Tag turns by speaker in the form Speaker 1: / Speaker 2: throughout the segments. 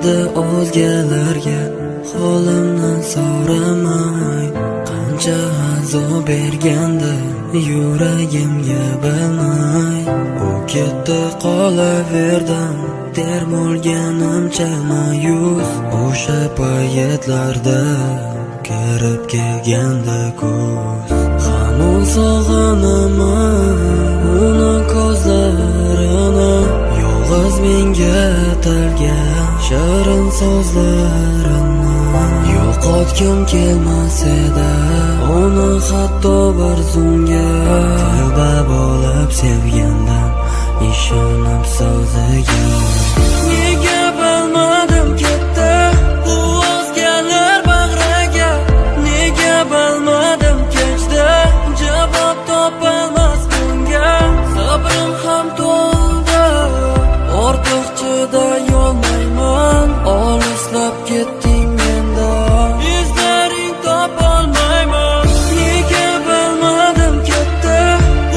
Speaker 1: edi o'zgalarga holimdan so'ramay. Qancha azob berganda yuragimga bilmay. U ketdi qolaverdim termulganimcha mayus. O'sha paytlarda kirib kelganda ko'z, hamon sog'inaman uni ko'zlarini. Yolg'iz menga atalgan shirin so'zlarini yo'qotgim kelmas edi uni hatto bir zumga. Tavba bo'lib sevgandim, ishonib so'ziga. Nega bilmadim ketdi u o'zgalar bag'riga. Nega bilmadim kechdi javob topolmas bunga. Sabrim ham to'ldi, ortiq chidayolmayman. Olislab ketding mendan, izlaring topolmayman. Nega bilmadim ketdi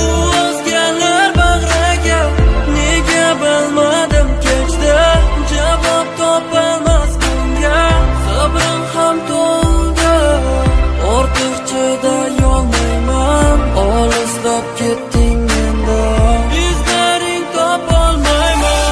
Speaker 1: u o'zgalar bag'riga. Nega bilmadim kechdi javob topolmas bunga. Sabrim ham to'ldi, ortiq chidayolmayman. Olislab ketding mendan, izlaring topolmayman.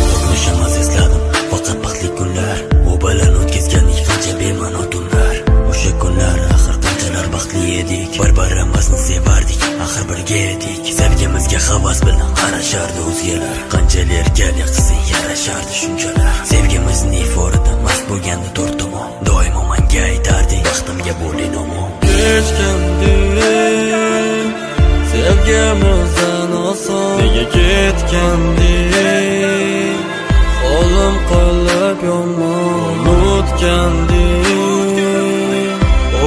Speaker 1: O'tmishimiz esladim, faqat baxtli kunlar. U bilan o'tkazgandik qancha bema'no tunlar. O'sha kunlar axir qanchalar baxtli edik. Bir-birimizni sevardik, axir birga edik. Sevgimizga havas bilan qarashardi o'zgalar. Qanchalarga qilsang yarashardi shunchalar. Sevgimizning iforida mast bo'lganda to'rt tomon. Doimo menga aytarding baxtimga bo'ling omon. Kechgandek sevgimizdan oson, nega ketgandek qo'lim qilib yomon. Unutgandek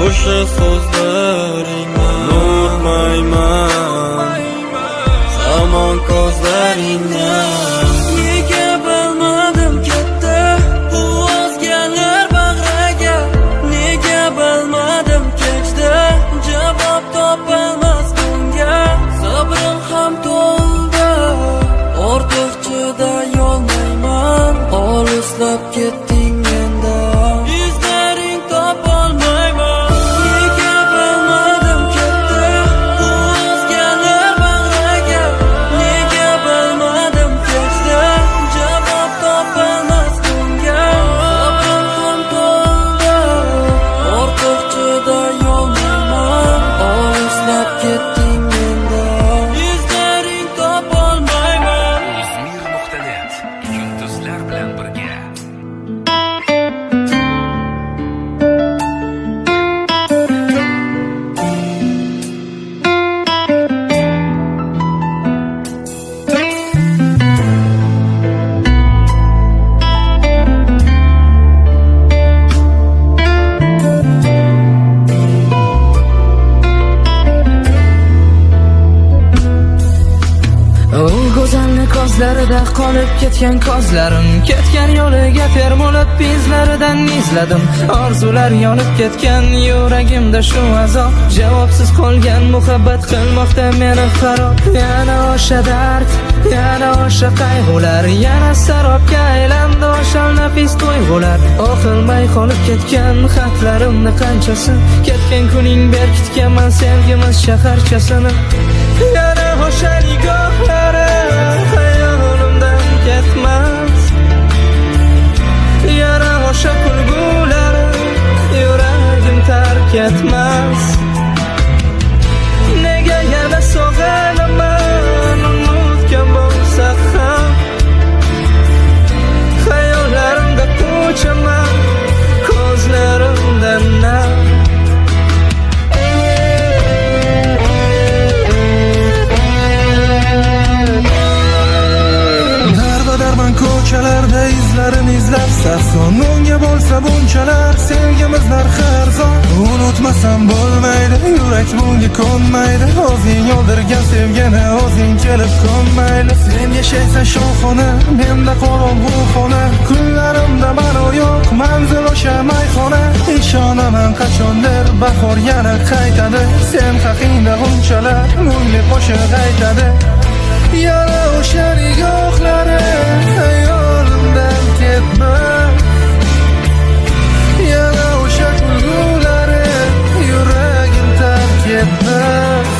Speaker 1: o'sha so'zlaringni unutmayman, hamon ko'zlaringni. Nega bilmadim ketdi u o'zgalar bag'riga. Nega bilmadim kechdi javob topolmas bunga. Sabrim ham to'ldi, ortiq chidayolmayman. Olislab ketding mendan, izlaring topolmayman. Nega bilmadim ketdi u o'zgalar bag'riga. Nega bilmadim kechdi javob topolmas bunga. Sabrim ham to'ldi, ortiq chidayolmayman. Olislab ketding mendan, izlaring topolmayman.
Speaker 2: Uzmir.net yulduzlar bilan birga.
Speaker 3: U go'zalni ko'zlarida qolib ketgan ko'zlarim, ketgan yo'liga termulib izlaridan izladim. Orzular yonib ketgan yuragimda shu azob, javobsiz qolgan muhabbat qilmoqda meni xarob. Yana o'sha dard, yana o'sha qayg'ular, yana sarobga aylandi o'sha nafis tuyg'ular. O'qilmay qolib ketgan xatlarimni qanchasi, ketgan kuning berkitganman sevgimiz shaharchasini. Yana o'sha nigohlari xayolimdan ketmas, yana o'sha kulgulari yuragim tark etmas. Nega yana sog'inaman unutgan bo'lsa ham, xayollarimda ko'chaman ko'zlarimdan nam.
Speaker 4: Darba-darman ko'chalarda
Speaker 3: izlarini izlab sarson unga bo'lsa bunchalar sevgimiz narxi arzon. Unutmasam bo'lmaydi, yurak bunga ko'nmaydi. O'zing o'ldirgan sevgini o'zing kelib ko'nmaydi. Sen yashaysan shohona, menda qorong'u xona. Kunlarimda ma'no yo'q, manzil o'sha mayxona. Ishonaman qachondir bahor yana qaytadi. Sen haqingda bunchalar mungli qo'shiq aytadi. Yana o'sha nigohlari hayolimdan ketmas. Yana o'sha kulgulari yuragim tark etmas.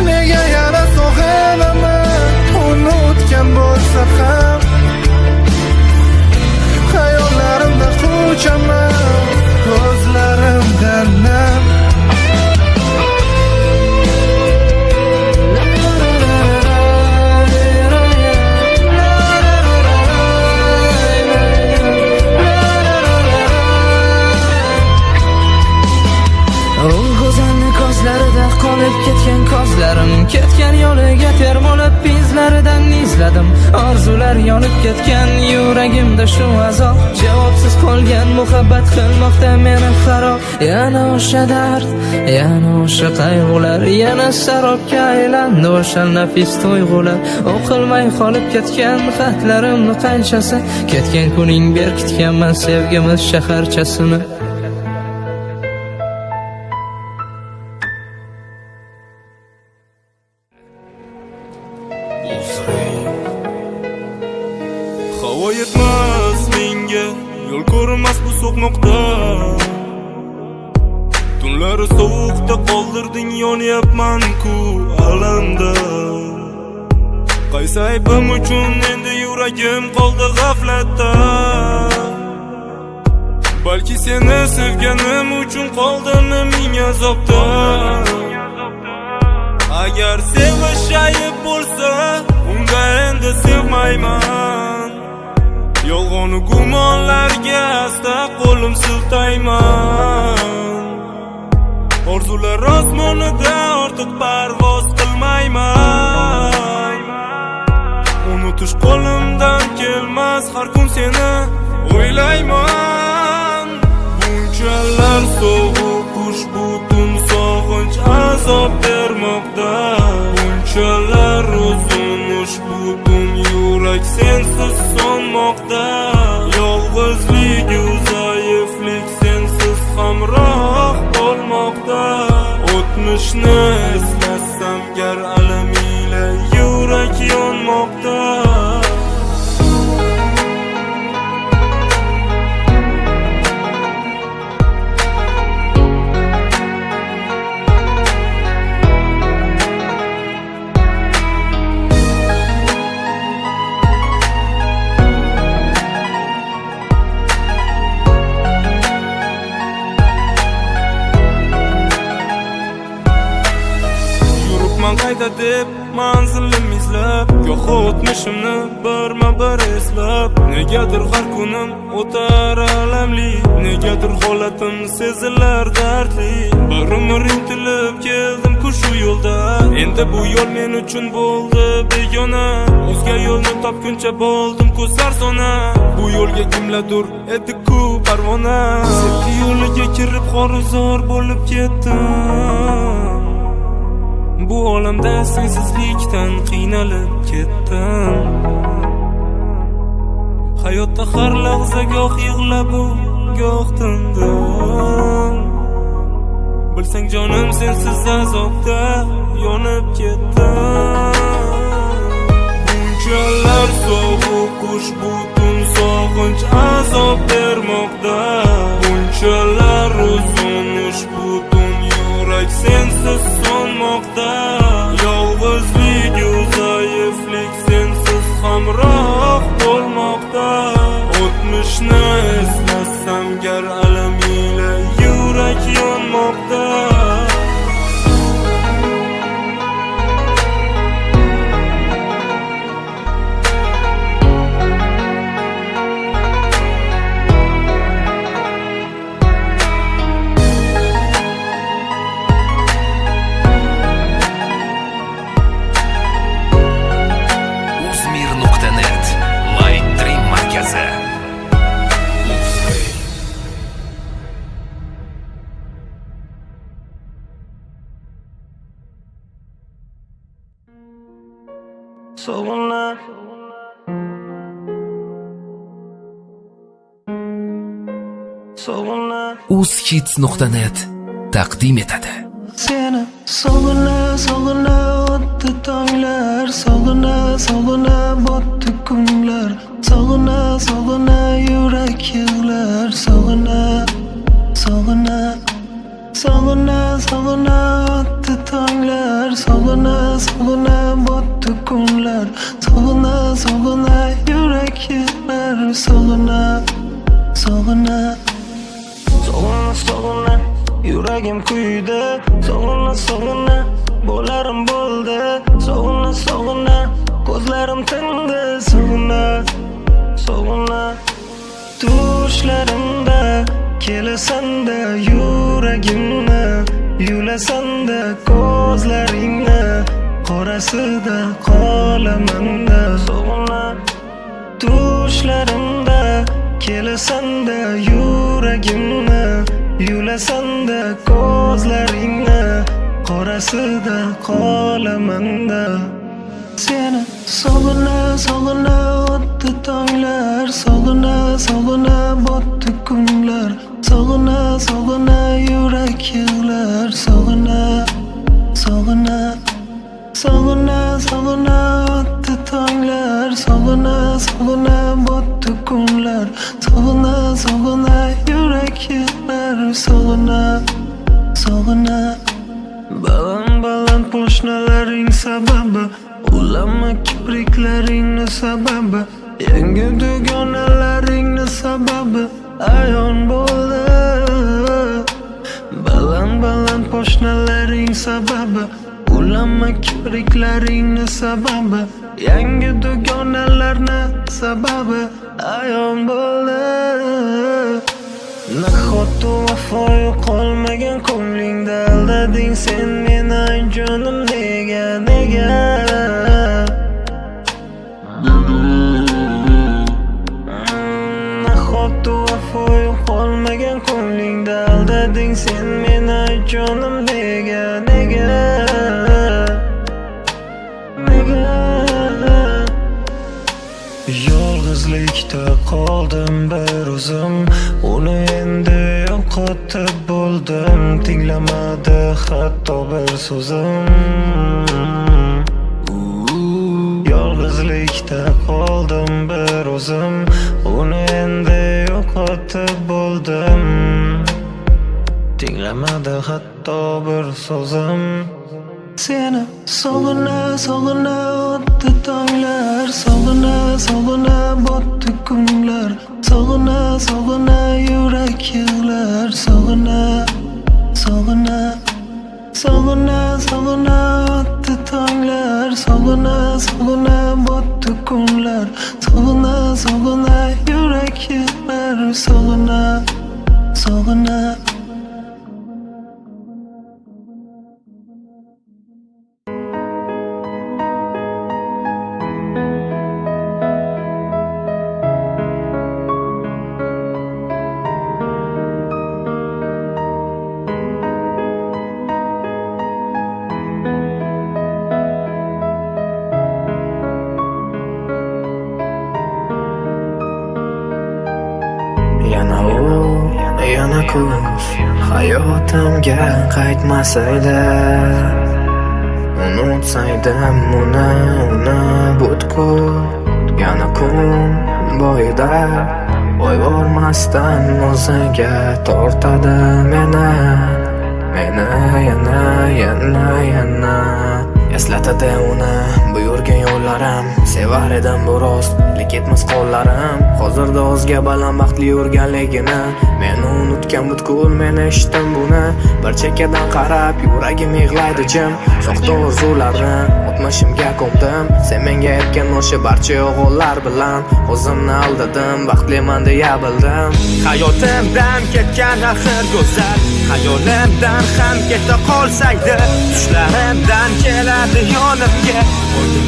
Speaker 3: Nega yana sog'inaman unutgan bo'lsa ham, hayollarimda quchaman ko'zlarimdan nam. Qolib ketgan ko'zlarim, ketgan yo'liga termolib izlaridan izladim. Orzular yonib ketgan yuragimda shu azob, javobsiz qolgan muhabbat qilmoqda meni xarob. Yana o'sha dard, yana o'sha qayg'ular, yana sarobga aylandi o'sha nafis tuyg'ular. O'qilmay qolib ketgan xatlarimni qanchasi, ketgan kuning berkitganman sevgimiz shaharchasini.
Speaker 4: Havo yetmas menga, yo'l ko'rinmas bu so'qmoqda. Tunlari sovuqda qoldirding, yonyapman-ku alamda. Qaysi aybim uchun endi yuragim qoldi g'aflatda. Balki seni sevganim uchun qoldimmi ming azobda. Agar sevish ayb bo'lsa, unga endi sevmayman. Yolg'on gumonlarga asta qo'lim siltayman. Orzular osmonida ortiq parvoz qilmayman. Unutish qo'limdan kelmas, har kun seni o'ylayman. Bunchalar sovuq ushbu tun sog'inch azob bermoqda. Bunchalar uzun ushbu tun yurak sensiz sonmoqda. Yolg'izlik u zaiflik sensiz hamroh bo'lmoqda. O'tmishni eslasam gar alam ila yurak yonmoqda. Qayda deb manzilim izlab, goh o'tmishimni birma-bir eslab. Negadir har kunim o'tar alamli, negadir holatim sezilar dardli. Bir umr intilib keldim-ku shu yo'lda, endi bu yo'l men uchun bo'ldi begona. O'zga yo'lni topguncha bo'ldim-ku sarsona. Bu yo'lga kimlardir edi-ku parvona. Sevgi yo'liga kirib xorizor bo'lib ketdim. Bu olamda sensizlikdan qiynalib ketdim. Hayotda har lahza goh yig'lab, goh tindim. Bilsang jonim sensiz azobda yonib ketdim. Bunchalar sovuq ushbu tun sog'inch azob bermoqda. Bunchalar uzun ushbu tun yurak sensiz sonmoqda. Yolg'izlik u zaiflik sensiz hamroh bo'lmoqda. O'tmishni eslasam gar alam ila yurak yonmoqda.
Speaker 2: Uzmir.net Light Dream
Speaker 4: sog'inib
Speaker 2: uzhits.net taqdim etadi.
Speaker 4: Seni sog'ina o'tdi tonglar, sog'ina botdi kunlar, sog'ina yurak yig'lar, sog'ina o'tdi tonglar, sog'ina botdi kunlar, sog'ina yurak yig'lar, sog'ina yuragim kuydi, sog'ina bo'larim bo'ldi, sog'ina ko'zlarim tindi, sog'ina tushlarimda kelasanda, yuragimni yulasanda, ko'zlaringni qorasida qolamanda, sog'ina tushlarimda kelasanda, yuragimni yulasanda, ko'zlaringni qorasida qolamanda. Seni sog'ina o'tdi tonglar, sog'ina botdi kunlar, sog'ina yurak yig'lar, sog'ina o'tdi tonglar, sog'ina botdi kunlar, sog'ina yurak yig'lar, sog'ina baland po'shnalaring sababi, ulama kipriklaringni sababi, yangi dugonalaringni sababi ayon bo'ldi. Baland po'shnalaring sababi, ulama kipriklaringni sababi, yangi dugonalarni sababi ayon bo'ldi. Nahotki vafo yo'qolmagan ko'nglingda aldading sen meni jonim, nega nahotki vafo yo'qolmagan ko'nglingda aldading sen meni jonim, nega yolg'izlikda qoldim bir o'zim, uni endi yo'qotib bo'ldim, tinglamadi hatto bir so'zim. Yolg'izlikda qoldim bir o'zim, uni endi yo'qotib bo'ldim, tinglamadi hatto bir so'zim. Seni sog'ina o'tdi tonglar, sog'ina botdi kunlar, sog'ina yurak yig'lar, sog'ina o'tdi tonglar, sog'ina botdi kunlar, sog'ina yurak yig'lar, sog'ina yana ko'z hayotimga qaytmasaydi, unutsaydim uni butkul yana kun bo'yida o'yvormasdan o'ziga tortadi meni yana eslatadi uni bu yurgan yo'llarim, sevar edim bu rost ketmas qo'llarim, hozirda o'zga baland baxtli yurganligini meni unutgan butkul, men eshitdim buni bir chekkadan qarab, yuragim yig'laydi jim, soxta orzularni o'tmishimga ko'mdim, sen menga aytgan o'sha barcha o'g'illar bilan o'zimni aldadim, baxtliman deya bildim. Hayotimdan ketgan axir go'zal, hayolimdan ham keta qolsaydi, tushlarimdan keladi yonimga,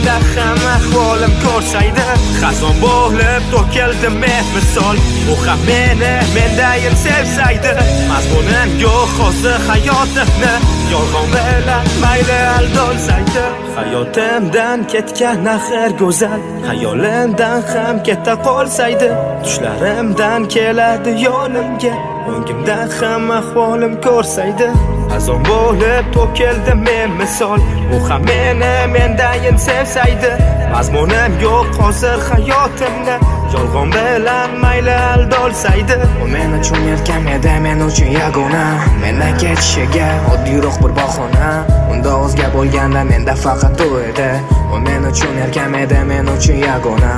Speaker 4: O'yinda ham ahvolim ko'rsaydi xazon bo'lib to'kildi men misol u ham meni mendayin sevsaydi mazmunim yo'q hozir hayotimni yolg'on bilan mayli aldolsaydi hayotimdan ketgan axir go'zal xayolimdan ham keta qolsaydi tushlarimdan keladi yonimga o'ngimda ham ahvolim ko'rsaydi xazon bo'lib to'kildi men misol u ham meni mendayin sevsaydi mazmunim yo'q hozir hayotimni yolg'on bilan mayli aldolsaydi
Speaker 5: u men uchun erkam edi men uchun yagona mendan ketishiga oddiyroq bir bahona unda o'zga bo'lganda menda faqat u edi u men uchun erkam edi men uchun yagona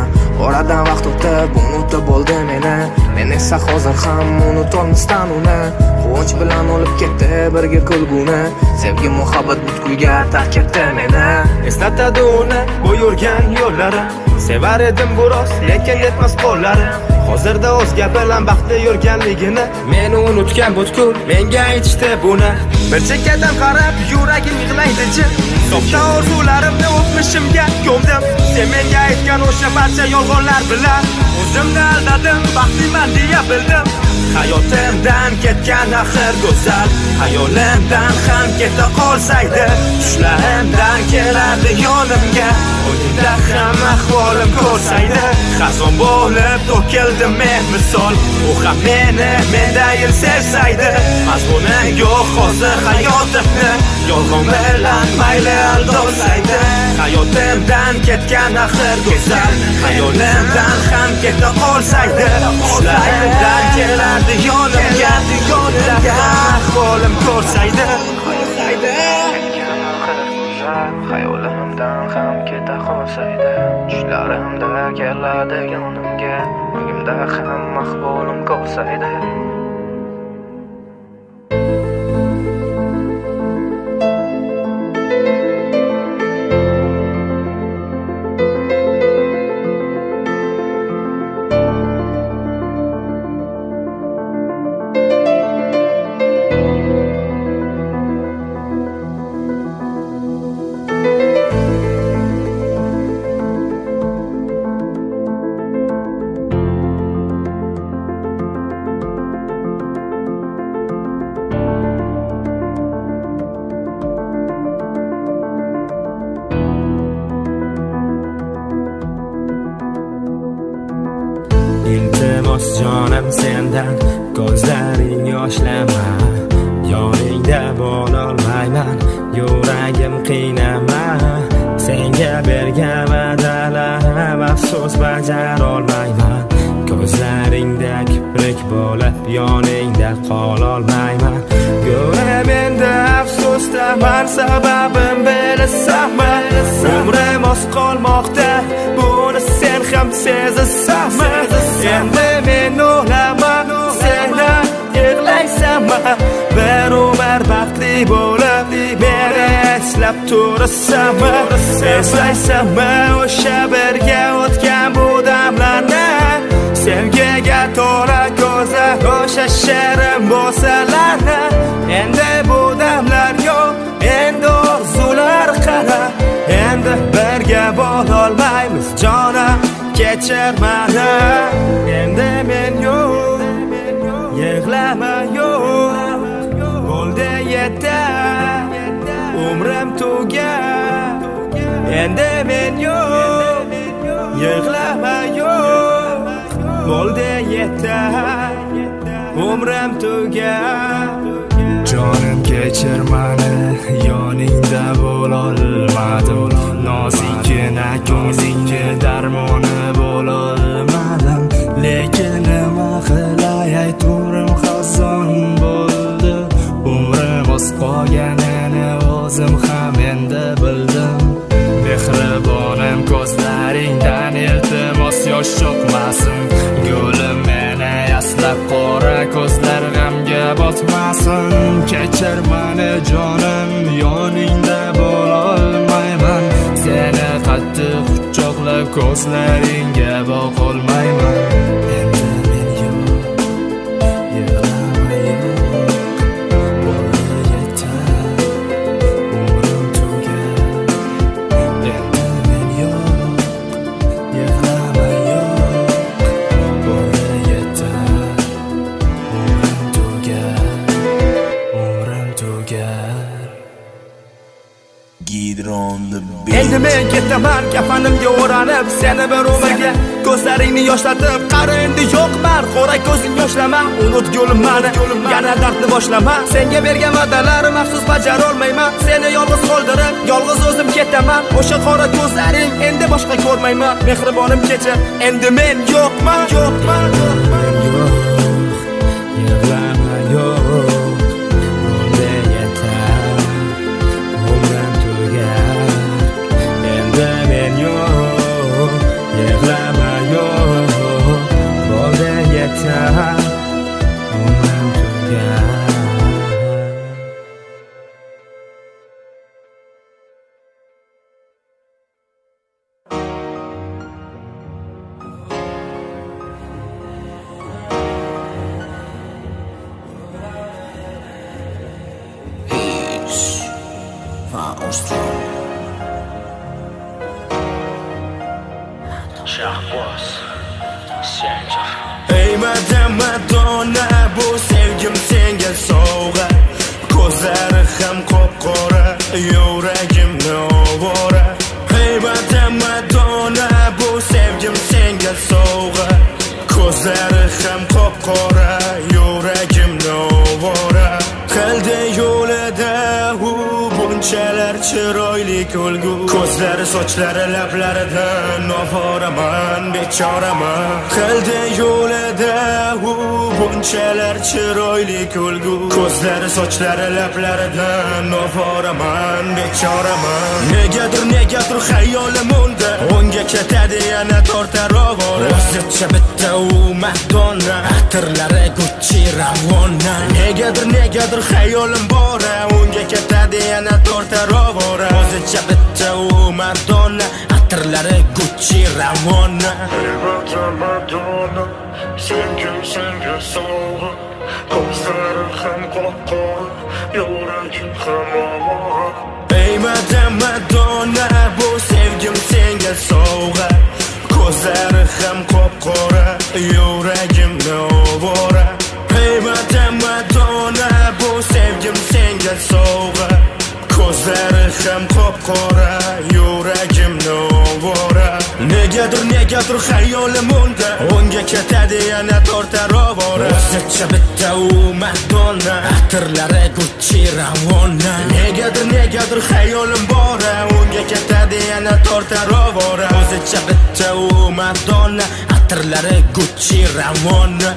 Speaker 5: oradan vaqt o'tib unutib bo'ldi men esa hozir ham unutolmasdan uni quvonch bilan olib ketdi birga kulguni sevgi muhabbat butkulga tark etdi meni
Speaker 4: eslatadi uni bu yurgan yo'llari sevar edim biroz lekin yetmas qo'llari hozirda o'zga bilan baxtli yurganligini meni unutgan butkul menga aytishdi buni bir chekkadan qarab yuragim yig'laydi soxta orzularimni o'tmishimga ko'mdim sen menga aytgan o'sha barcha yolg'onlar bilan o'zimni aldadim baxtliman deya bildim hayotimdan ketgan axir go'zal hayolimdan ham keta qolsaydi tushlarimdan keladi yonimga o'yinda ham ahvolim ko'rsaydi xazon bo'lib to'kildi men misol u ham meni mendayin sevsaydi mazmunim yo'q hozir hayotimni yolg'on bilan mayli aldolsaydi hayotimdan ketgan axir go'zal hayolimdan ham keta qolsaydi tushlarimdan keladi yonimga ahvolim ko'rsaydi
Speaker 5: hayolimdan ham keta qolsaydi tushlarimda keladi yonimga o'ngimda ham ahvolim ko'rsaydi
Speaker 4: iltimos jonim sendan ko'zlaring yoshlama yoningda bo'lolmayman yuragim qiynama senga bergan va'dalarim afsus bajarolmayman ko'zlaringda kiprik bo'lib yoningda qololmayman go'yo menda afsusdaman sababim bilasanmi umrim oz qolmoqda buni sen ham sezasanmi endi men o'laman seni yig'laysanmi bir umr baxtli bo'lib meni eslab turasanmi eslaysanmi o'sha birga o'tgan bu damlarni sevgiga to'la ko'zlar o'sha shirin bo'salarni endi bu damlar yo'q endi orzular qara endi birga bo'lolmaymiz jonim kechir meni endi men yo'q yig'lama yo'q bo'ldi yetar umrim tugar endi men yo'q yig'lama yo'q bo'ldi yetar umrim tugar jonim kechir meni yoningda bo'lolmadim nozikkina ko'zingga darmoni bo'lolmadim lekin nima qilay ayturim xazon bo'ldi umrim oz qolganini o'zim ham endi bildim mehribonim ko'zlaringdan iltimos yosh cho'kmasin gulim meni yaslab qora ko'zlar g'amga botmasin kechir meni jonim yoningda bo'lolmayman seni qattiq quchoqlab ko'zlaringga boqib
Speaker 6: men ketaman kafanimga o'ranib seni bir umrga ko'zlaringni yoshlatib qara endi yo'qman qora ko'zing yoshlama unutgulim mani yana dardni boshlama senga bergan va'dalarim afsus bajara olmayman seni yolg'iz qoldirib yolg'iz o'zim ketaman o'sha qora ko'zlaring endi boshqa ko'rmayman mehribonim kecha endi men yo'qman
Speaker 7: yig'lama yo'q bunga yetar umrim tugar endi men yo'q yig'lama yo'q bunga yetar umrim tugar
Speaker 6: Ey Madonna bu sevgim senga sovg'a ko'zlari ham qop-qora yuragimni ovora Ey Madonna bu sevgim senga sovg'a ko'zlari ham qop-qora yuragimni ovora qildi yo'lida u bunchalar chiroyli kulgu ko'zlari sochlari lablaridan ovoraman bechoraman qildi yo'lida u bunchalar chiroyli kulgu ko'zlari sochlari lablaridan ovoraman bechoraman negadir xayolim unda o'ngga ketadi yana tortar ovora o'zicha bitta u Madonna atirlari Gucci Ravonna negadir xayolim bor o'ngga ketadi yana tortar ovora o'zicha bitta u Madonna atirlari Gucci Ravonna
Speaker 8: Madonna sevgim senga sovg'a ko'zlari ham qop-qora yuragim ham ovora
Speaker 6: Ey Madonna bu sevgim senga sovg'a ko'zlari ham qop-qora yuragimni ovora Ey Madonna bu sevgim senga sovg'a ko'zlari ham qop-qora yuragimni ovora negadir xayolim unda o'ngga ketadi yana tortar ovora o'zicha bitta u Madonna atirlari Gucci Ravonna negadir xayolim bor o'ngga ketadi yana tortar ovora o'zicha bitta u Madonna atirlari Gucci Ravonna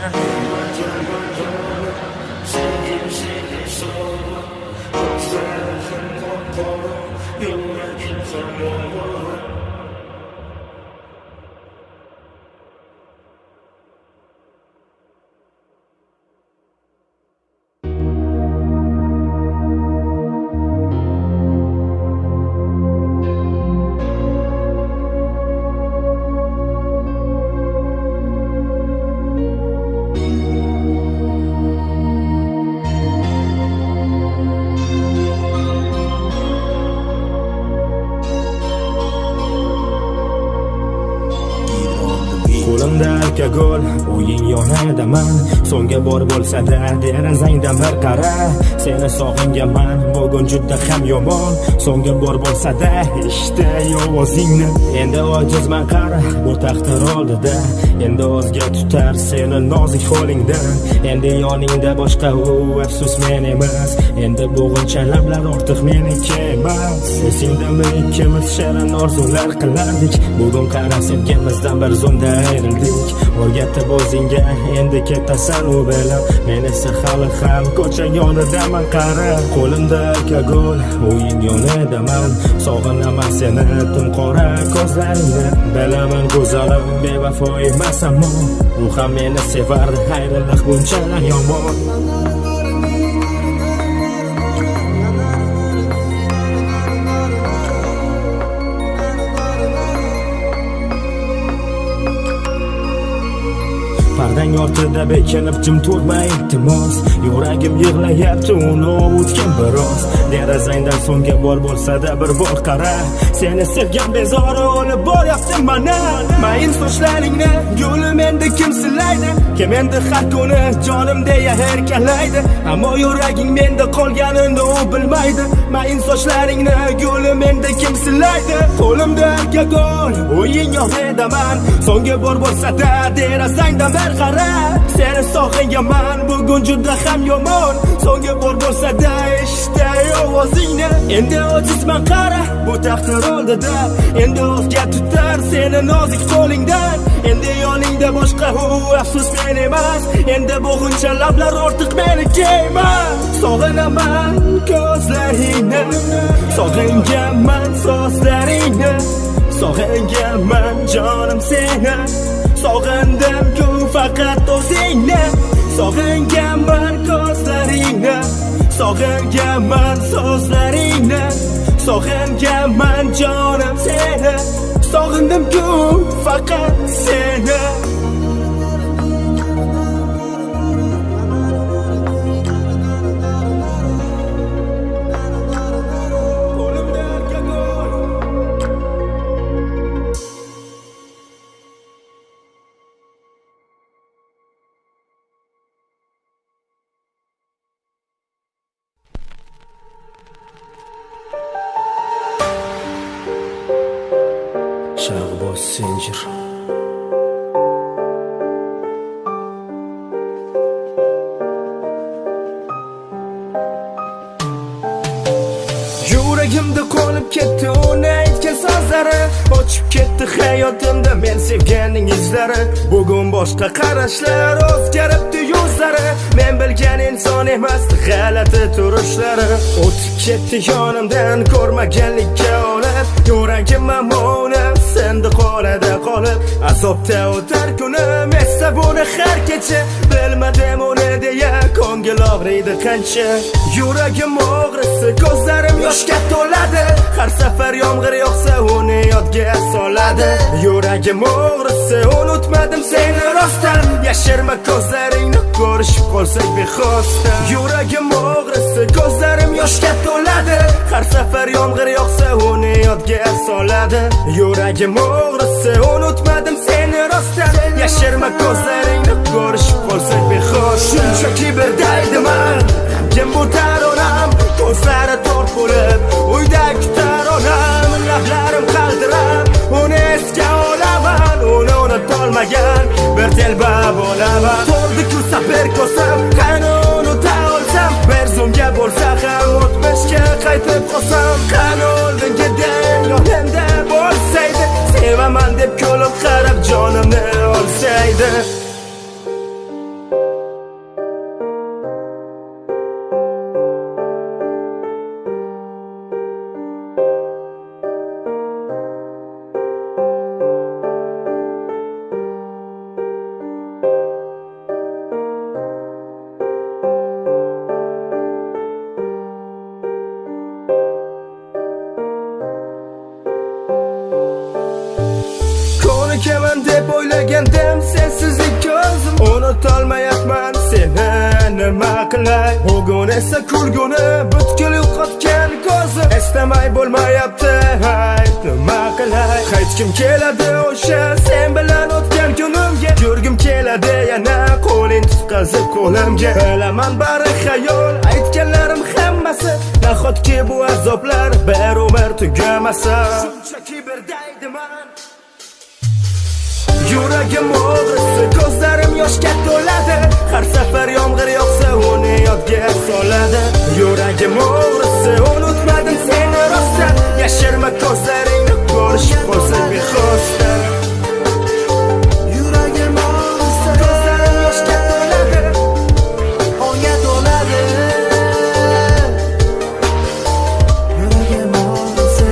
Speaker 6: qo'limda alkogol o'yin yonadaman so'ngga bor bo'lsa-da derazangda bir qara seni sog'inganman bugun juda ham yomon so'ngga bor bo'lsa-da eshita ovozingni endi ojizman qara bu taqdir oldida endi o'zga tutar seni nozik holingdan endi yoningda boshqa u afsus men emas endi bo'g'incha lablar ortiq meniki emas esingdami ikkimiz shirin orzular qilardik bugun qara sevgimizdan bir zumda ayrildik o'rgatib o'zingga endi ketasan u bilan men esa hali ham ko'cha yonidaman qara qo'limda alkogol o'yin yonidaman sog'inaman seni tun qora ko'zlaringni bilaman go'zalim bevafo emas ammo u ham meni sevardi ayriliq bunchalar yomon pardang ortida bekinib jim turma iltimos, yuragim yig'layapti uni ovutgan biroz. Derazangdan so'ngga bor bo'lsa-da bir bor qara, seni sevgan bezori olib boryapti mana. Mayin sochlaringni yo'lim endi kim silaydi, kim endi har kuni jonim deya erkalaydi, ammo yuraging menda qolganini u bilmaydi. Mayin sochlaringni yo'lim endi kim silaydi, qo'limda gagol o'yin yo'qedaman, so'ngga bor bo'lsa-da derazangdan bir qara, seni sog'ingaman bugun juda ham yomon, so'ngga bor bo'lsa-da eshitay ovozingni. Endi ojizman qara bu taqdir oldida, endi o'zga tutar seni nozik qo'lingdan, endi yoningda boshqa u afsus men emas, endi bo'g'uncha lablar ortiq meniki emas. Sog'inaman ko'zlaringni, sog'inganman so'zlaringni, sog'inganman jonim seni, sog'indim-ku faqat o'zingni. Sog'inganman ko'zlaringni, sog'inganman so'zlaringni, sog'inganman jonim seni, sog'indim-ku faqat seni. Shahboz Senjir. Yuragimda qolib ketdi uni aytgan so'zlari, ochib ketdi hayotimda men sevganning izlari. Bugun boshqa qarashlar, o'zgaribdi yuzlari, men bilgan inson emas g'alati turishlari. O'tib ketdi yonimdan ko'rmaganlikka olib, yuragim amonat sindi qoladi qolib, azobda o'tar kunim esa buni har kecha, bilmadim uni deya ko'ngil og'riydi qancha. Yuragim og'risi, ko'zlarim yoshga to'ladi, har safar yomg'ir yog'sa uni yodga soladi. Yuragim og'risi, unutmadim seni rostdan, yashirma ko'zlaringni ko'rishib qolsak bexosdan. Yuragim og'risi, ko'zlarim yoshga to'ladi, har safar yomg'ir yog'sa uni yodga soladi. Yuragim og'risi, unutmadim seni rostdan, yashirma ko'zlaringni ko'rishib qolsak bexosdan. Shunchaki bir daydiman, g'amgin bu taronam, ko'zlari to'rt bo'lib uyda kutar onam, lablarim qaltirab uni esga olaman, uni unutolmagan bir telba bo'laman. To'ldi-ku safar ko'sam, qani unuta olsam, bir zumga bo'lsa ham o'tmishga qaytib qolsam, qani oldingiday yonimda bo'lsaydi, sevaman deb ko'lib qarab jonimni olsaydi. Ko'nikaman deb o'ylagandim sensizlik ko'zim, unutolmayapman seni nima qilay. Bugun esa kulguni butkul yo'qotgan ko'zim, eslamay bo'lmayapti hay nima qilay. Qaytgim keladi o'sha sen bilan o'tgan kunimga, yurgim keladi yana qo'ling tutqazib qo'limga. Bilaman bari xayol, aytganlarim hammasi, nahotki bu azoblar bir umr tugamasa. Shunchaki bir daydiman. Yuragim og'risi, ko'zlarim yoshga to'ladi, har safar yomg'ir yog'sa uni yodga soladi. Yuragim og'risi, unutmadim seni rostdan, yashirma ko'zlaringni ko'rishib qolsak bexosdan. Yuragim og'risi, ko'zlarim yoshga to'ladi, onga to'ladi. Yuragim og'risi,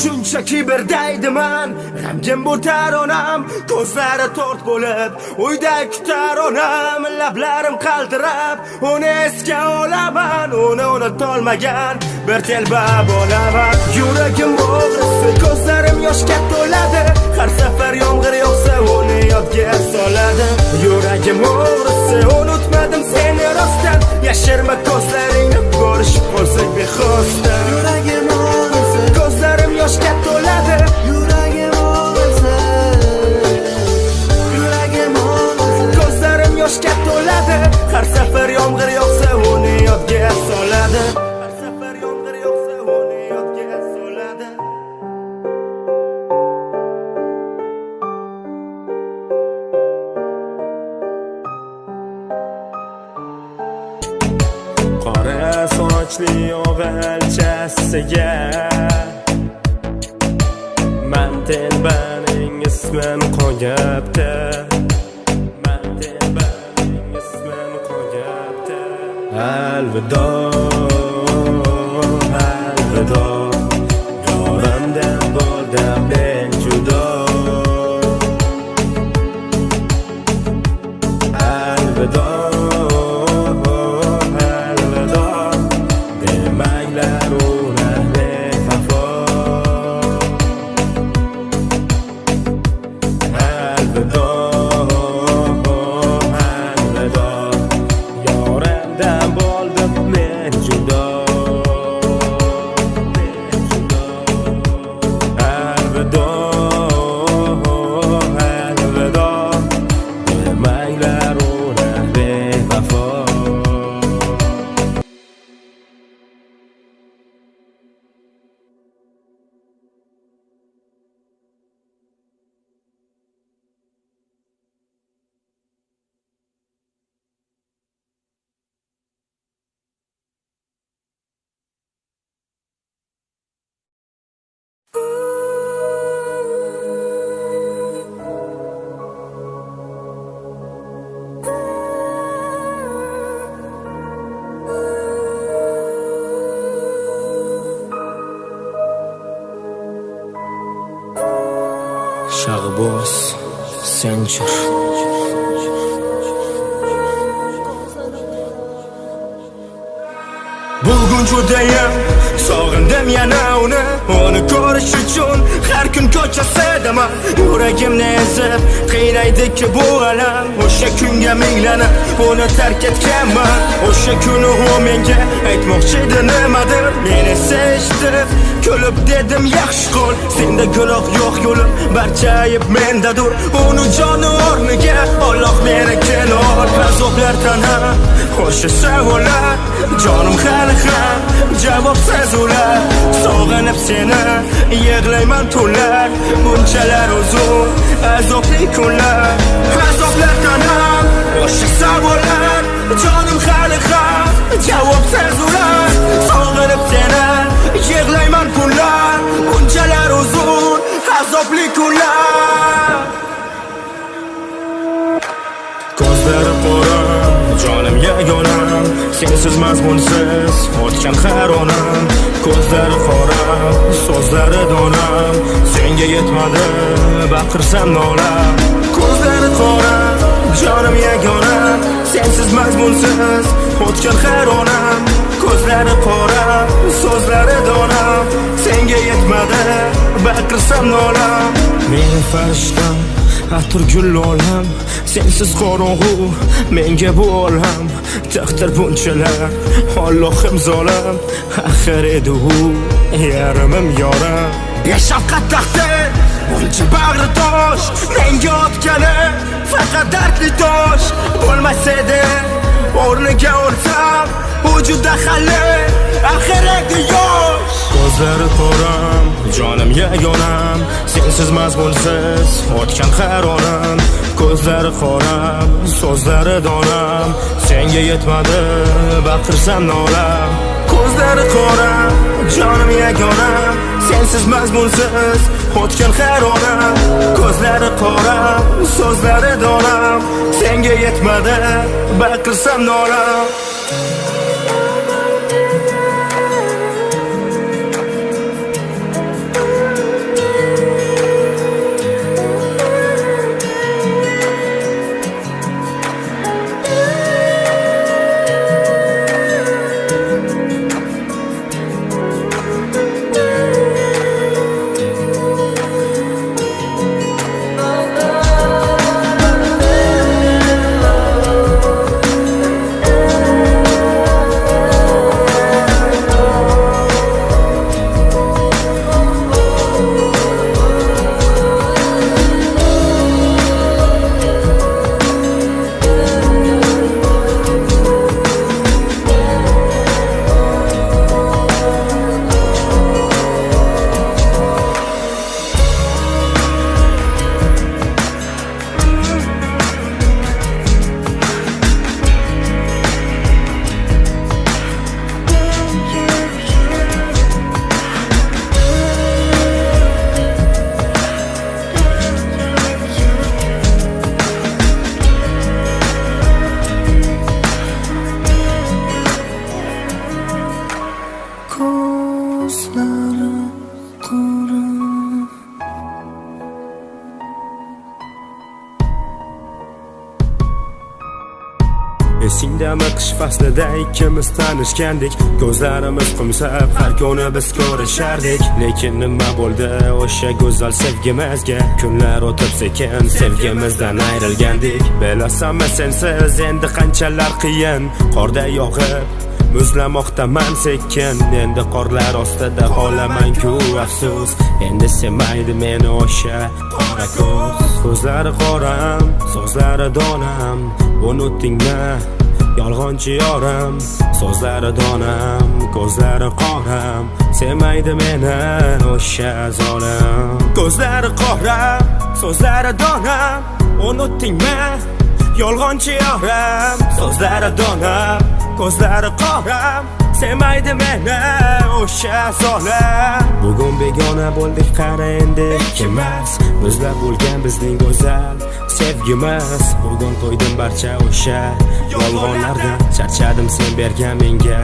Speaker 6: shunchaki bir daydiman, g'amgin bu taronam, ko'zlari to'rt bo'lib uyda kutar onam, lablarim qaltirab uni esga olaman, uni unutolmagan bir telba bo'laman. Yuragim bo'g'risi, ko'zlarim yoshga to'ladi, har safar yomg'ir yog'sa uni yodga soladi. Yuragim o'g'risi, unutmadim seni rostdan, yashirma ko'zlaringni, ko'rishib qolsak bexosdan. Yuragim o'g'risi, ko'zlarim yoshga to'ladi, yuragim o'g'risi, yuragim o'g'risi, ko'zlarim yoshga to'ladi, har safar yomg'ir yog'sa uni yodga soladi. Har safar yomg'ir yog'sa uni yodga soladi. Qora sochli o'g'ilchasiga man telbaning ismini qo'yibdi, man telbaning ismini qo'yibdi. Alvido, alvido, yorimdan bo'ldim men judo. Alvido, Shahboz Senchur. Bugun judayam sog'indim yana uni ko'rish uchun har kun ko'chasidaman. Yuragimni ezib qiynaydi-ki bu alam, o'sha kunga minglanib uni tark etganman. O'sha kuni u menga aytmoqchi edi nimadir, meni eshitib kulib dedim yaxshi qol, senda gunoh yo'q, yo'lim barcha ayb mendadir. Uni joni o'rniga Alloh menikini ol, azoblar tanha o'sha savollar, jonim hali ham javobsiz ular. Sog'inib seni yig'layman tunlar, bunchalar uzun azobli kunlar. Azoblar tanam o'sha savollar, jonim hali ham javobsiz ular. Sog'inib seni yig'layman kunlar, bunchalar uzun azobli kunlar. Ko'zlari qora, jonim yagonam, sensiz mazmunsiz o'tgan har onam. Ko'zlari qora, so'zlari donam, senga yetmadi baqirsam nolam. Ko'zlari qora, jonim yagonam, sensiz mazmunsiz o'tgan har onam. Ko'zlari qora, so'zlari donam, senga yetmadi baqirsam nolam. Men farishtam, atir gul olam, sensiz qorong'u menga bu olam. Taqdir bunchalar Alloh imzolam, axir edi u yarimim yoram. Beshafqat taqdir buncha bag'ri tosh, menga otgani faqat dardli tosh. Bo'lmas edi o'rniga o'lsam, u juda hali axir edi yosh. Ko'zlari qoram, jonim yagonam, sensiz mazmunsiz o'tgan har onam. Ko'zlari qoram, so'zlari donam, senga yetmadi baqirsam nolam. Ko'zlari qoram, jonim yagonam, sensiz mazmunsiz o'tgan har onam. Ko'zlari qoram, so'zlari donam, senga yetmadi baqirsam nolam. Esingdami qish faslida ikkimiz tanishgandik, ko'zlarimiz qumsab har kuni biz ko'rishardik. Lekin nima bo'ldi o'sha go'zal sevgimizga? Kunlar o'tib sekin sevgimizdan ayrilgandik. Bilasanmi sensiz endi qanchalar qiyin, qorda yog'ib muzlamoqdaman sekin. Endi qorlar ostida qolaman-ku afsus, endi sevmaydi meni o'sha qora ko'z. Ko'zlari qoram, so'zlari donam, unutdingmi yolg'onchi yorim? So'zlari donam, ko'zlari qoram, sevmaydi meni o'sha zolim. Ko'zlari qoram, so'zlari donam, unutdingmi yolg'onchi yorim? So'zlari donam, ko'zlari qoram, sevmaydi meni o'sha zolim. Bugun begona bo'ldik, qara endi ikimiz, muzlab bo'lgan bizning go'zal sevgimiz. Bugun to'ydim barcha o'sha yolg'onlardan, charchadim sen bergan menga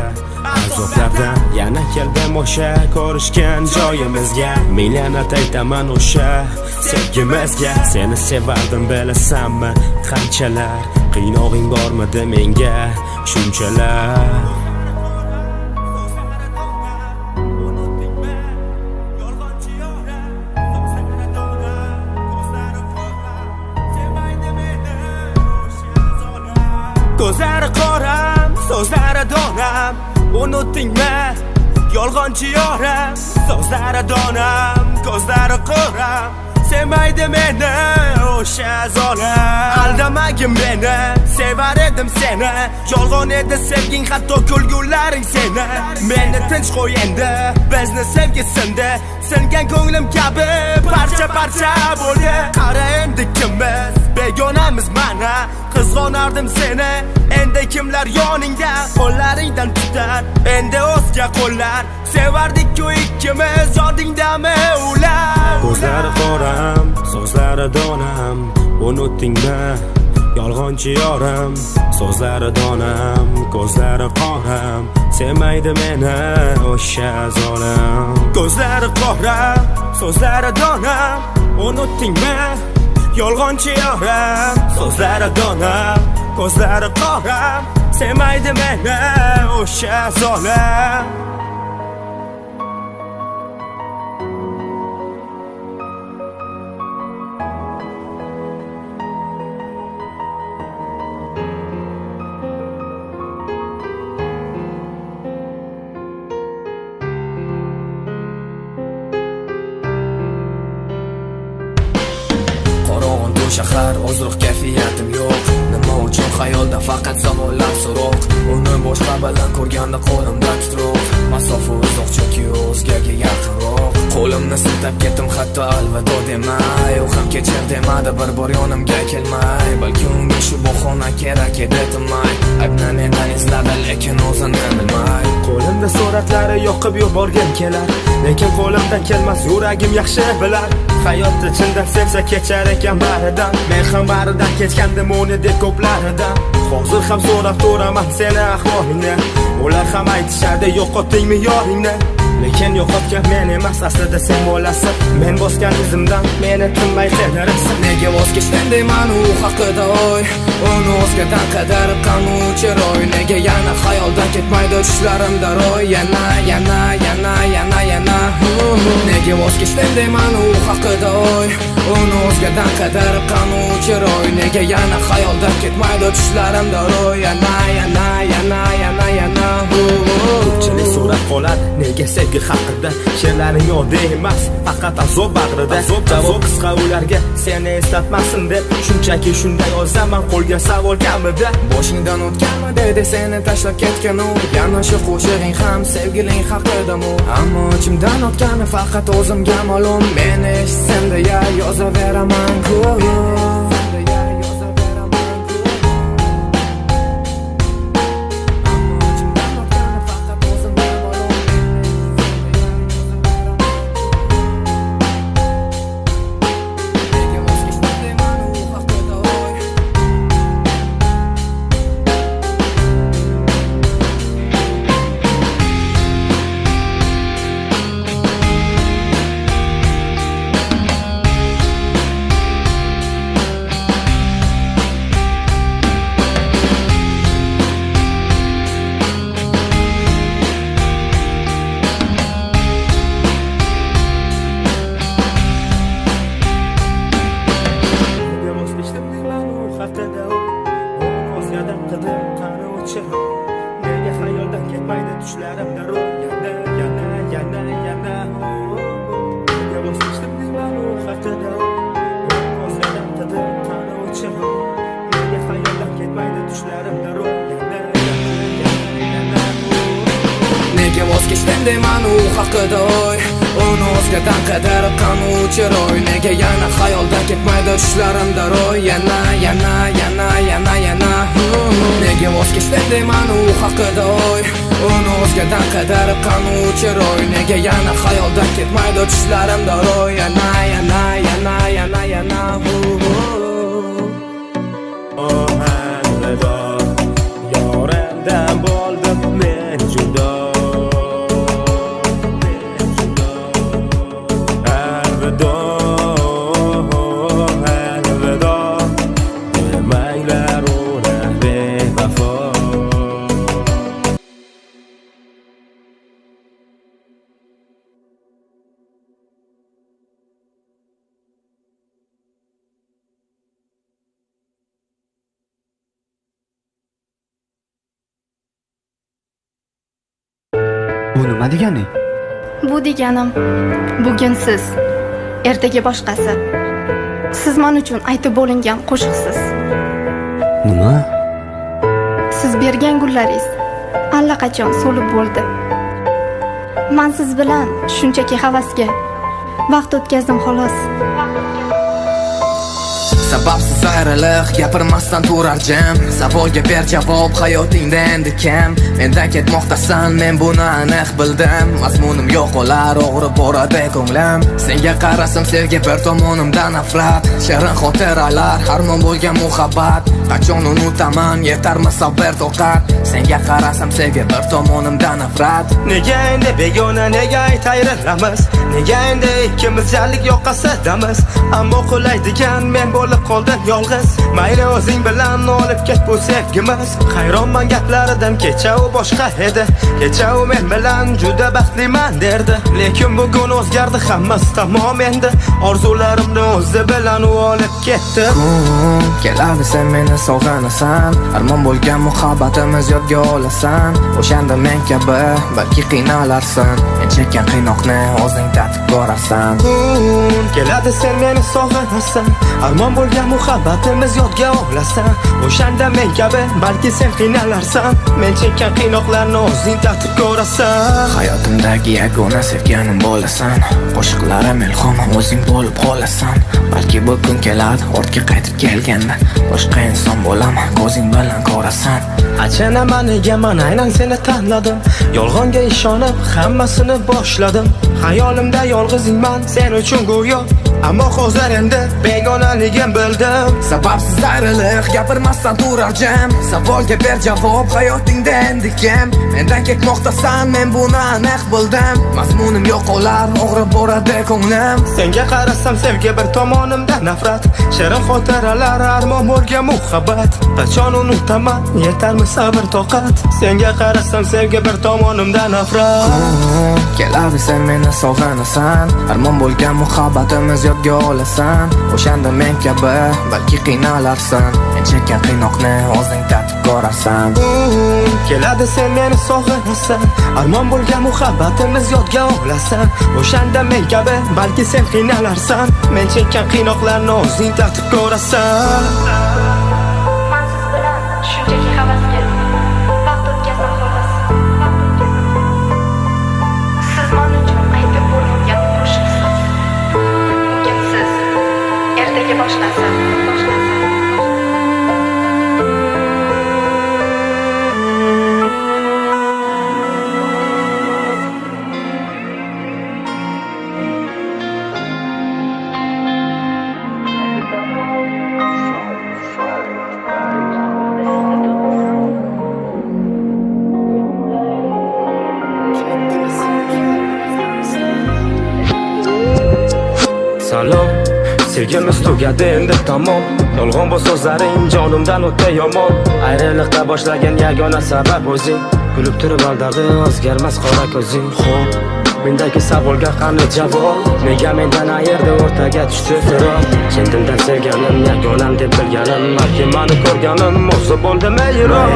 Speaker 6: azoblardan. Yana keldim o'sha ko'rishgan joyimizga, millanat aytaman o'sha sevgimizga. Seni sevardim bilasanmi qanchalar, qiynog'ing bormidi menga shunchalar. Ko'zlari qoram, so'zlari donam, unutdingmi yolg'onchi yorim? So'zlari donam, ko'zlari qoram, sevmaydi meni o'sha zolim. Aldamagin meni, sevar edim seni, yolg'on edi sevging, hatto kulgularing seni. Meni tinch qo'y endi, bizni sevgisindi, singan ko'nglim kabi parcha parcha bo'ldi. Qara endi ikimiz begonamiz mana, qizg'onardim seni, endi kimlar yoningda qo'llaringdan tutar, endi o'zga qo'llar. Sevardik-ku ikkimiz, yodingdami ular? Ko'zlari qoram, so'zlari donam, unutdingmi yolg'onchi yorim? So'zlari donam, ko'zlari qoram, sevmaydi meni o'sha zolim. Ko'zlari qoram, so'zlari donam, unutdingmi yolg'onchi yorim? So'zlari donam, ko'zlari qoram, sevmaydi meni o'sha zolim.
Speaker 5: Shahar ozroq kayfiyatim yo'q, nima uchun xayolda faqat savollar so'roq. Uni boshqa bilan ko'rganda qo'limda titroq, masofa uzoq chunki o'zgaga yaqinroq. Qo'limni siltab ketdim hatto alvido demay, u ham kechir demadi bir bor yonimga kelmay. Balki unga shu bahona kerak edi tinmay, aybni mendan izladi lekin o'zini bilmay. Qo'limda suratlari yoqib yuborgim kelar, lekin qo'limdan kelmas, yuragim yaxshi bilar. Hayotni chindan sevsa kechar ekan baridan, men ham baridan kechgandim unidek ko'plaridan. Hozir ham so'rab turaman seni ahvolingni, ular ham aytishardi yo'qotdingmi yoringni. Lekin yo'qotgan men emas, aslida sen bo'lasiz. Men bosgan izimdan meni tinmay qidirasiz. Nega voz kechding deyman u haqida oy, uni o'zgadan qidirib qancha roy. Nega yana xayoldan ketmaydi tushlarimda roy, yana yana yana yana yana. Nega voz kechding deyman u haqida oy, uni o'zgadan qidirib qancha roy. Nega yana xayoldan ketmaydi tushlarimda roy, yana yana yana yana yana. Ko'pchilik so'rab qoladi nega sevgi haqida, she'rlaring yodda emas, faqat azob bag'rida. Javob qisqa ularga seni eslatmasin deb, shunchaki shunday yozaman qo'lga savol kamida. Boshingdan o'tganmi dedi seni tashlab ketgan u, yana shu qo'shig'ing ham sevgiling haqidami? Ammo ichimdan o'tgani faqat o'zimga ma'lum. Meni eshitsin deya yozaveraman-ku.
Speaker 6: haftada o'zgadan qidim qani o'chib nega xayoldan ketmaydi tushlarimda ro'yanda yana nega voz kechdim deyman u haftada o'zgadan qidim qani o'chib nega xayoldan ketmaydi tushlarimda ro'yanda
Speaker 5: nega voz kechdim deyman u haqida oy uni o'zgadan qidirib qanuvchi ro'y nega yana xayoldan ketmaydi tushlarimda ro'y yana nega voz kechdim deyman u haqida oy uni o'zgadan qidirib qanuvchi ro'y nega yana xayoldan ketmaydi tushlarimda ro'y yana
Speaker 6: alvido yorimdan bo'ldim men judo alvido demanglar uni bevafo
Speaker 9: Bu nima degani?
Speaker 10: Bu deganim, bugun siz, ertaga boshqasi. Siz men uchun aytib bo'lingan qo'shiqsiz.
Speaker 9: Nima?
Speaker 10: Siz bergan gullaringiz allaqachon so'lib bo'ldi. Men siz bilan shunchaki havasga vaqt o'tkazdim xolos.
Speaker 5: Sababsiz ayriliq gapirmasdan turar jam savolga ber javob hayotingda endi kam mendan ketmoqdasan men buni aniq bildim mazmunim yo'q olar og'rib boradi ko'nglim senga qarasam sevgi bir tomonimdan nafrat shirin xotiralar harmon bo'lgan muhabbat qachon unutaman yetarmi sabr toqat senga qarasam sevgi bir tomonimdan nafrat
Speaker 3: Nega endi begona nega aytayrilamiz nega endi ikkimizjalik yoqasidamiz ammo qo'laydigan men bo'lib qoldim yolg'iz mayli o'zing bilan olib ket bu sevgimiz hayronman gaplaridan kecha u boshqa edi kecha u men bilan juda baxtliman derdi lekin bugun o'zgardi hammasi tamom endi orzularimni o'zi bilan u olib ketdi
Speaker 5: kun keladi sen meni sog'inasan armon bo'lgan muhabbatimiz yodga olasan o'shanda men kabi balki qiynalarsan men chekkan qiynoqni o'zing tatib ko'rasan
Speaker 3: kun keladi sen meni sog'inasan armon bo'lgan muhabbatimiz yodga olasan o'shanda men kabi balki sen qiynalarsan men chekkan qiynoqlarni o'zing tatib ko'rasan
Speaker 5: hayotimdagi yagona sevganim bo'lasan qo'shiqlarim ilhomim o'zing bo'lib qolasan balki bu kun keladi ortga qaytib kelganda boshqa inson bo'laman ko'zing bilan ko'rasan
Speaker 3: achanaman nega man aynan seni tanladim yolg'onga ishonib hammasini boshladim hayolimda yolg'izingman sen uchun go'yo ammo hozir endi begonaligim bildim
Speaker 5: sababsiz ayriliq gapirmasdan turar jam savolga ber javob hayotingda endi kim mendan ketmoqdasan men buni aniq bildim mazmunim yo'q olar og'rib boradi ko'nglim
Speaker 3: senga qarasam sevgi bir tomonimda nafrat shirin xotiralar armon bo'lgan muhabbat qachon unutaman yetarmi sabr toqat senga qarasam sevgi bir tomonimda nafrat
Speaker 5: keladi sen meni sog'inasan armon bo'lgan muhabbatimiz yodga olasan o'shanda men kabi balki qiynalarsan men chekkan qiynoqni o'zing tatib ko'rasan
Speaker 3: keladi sen meni sog'inasan armon bo'lgan muhabbatimiz yodga olasan o'shanda men kabi balki sen qiynalarsan men chekkan qiynoqlarni o'zing tatib ko'rasan
Speaker 10: Men siz bilan shunchaki havasga vaqt o'tkazdim xolos. Siz men uchun aytib bo'lgan qo'shiqsiz. Bugun siz, ertaga boshqasi.
Speaker 6: Salom, sevgimiz tugadi endi tamom yolg'on bu so'zlaring jonimdan o'tdi yomon ayriliqqa boshlagan yagona sabab o'zing kulib turib aldardi o'zgarmas qora ko'zing xo'p Mendagi savolga qani javob? Nega mendan ayirdi o'rtaga tushdi firoq? Chindan sevganim, yagonam deb bilganim, balki meni ko'rganim o'zi bo'ldi mayroq.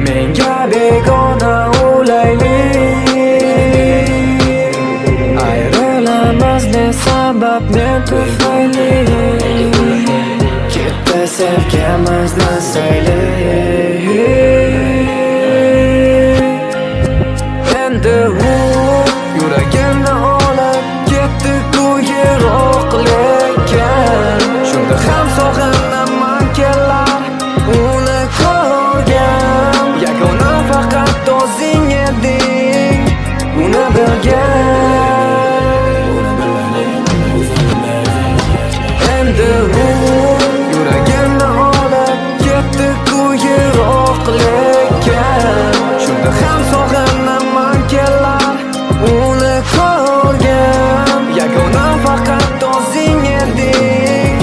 Speaker 5: Menga begona o'layli, ayrilamiz ne sabab men tufayli. Ketdi sevgimizni sayli, endi u yuragimni olib ketdi ku yiroqlarga. Shunda ham sog'inaman kelar uni ko'rgan. Yagona faqat o'zing eding uni bilgan. Endi u yuragimni olib ketdi ku yiroqlarga. Shunda ham sog'inaman kelar uni ko'rgan. Yagona faqat o'zing eding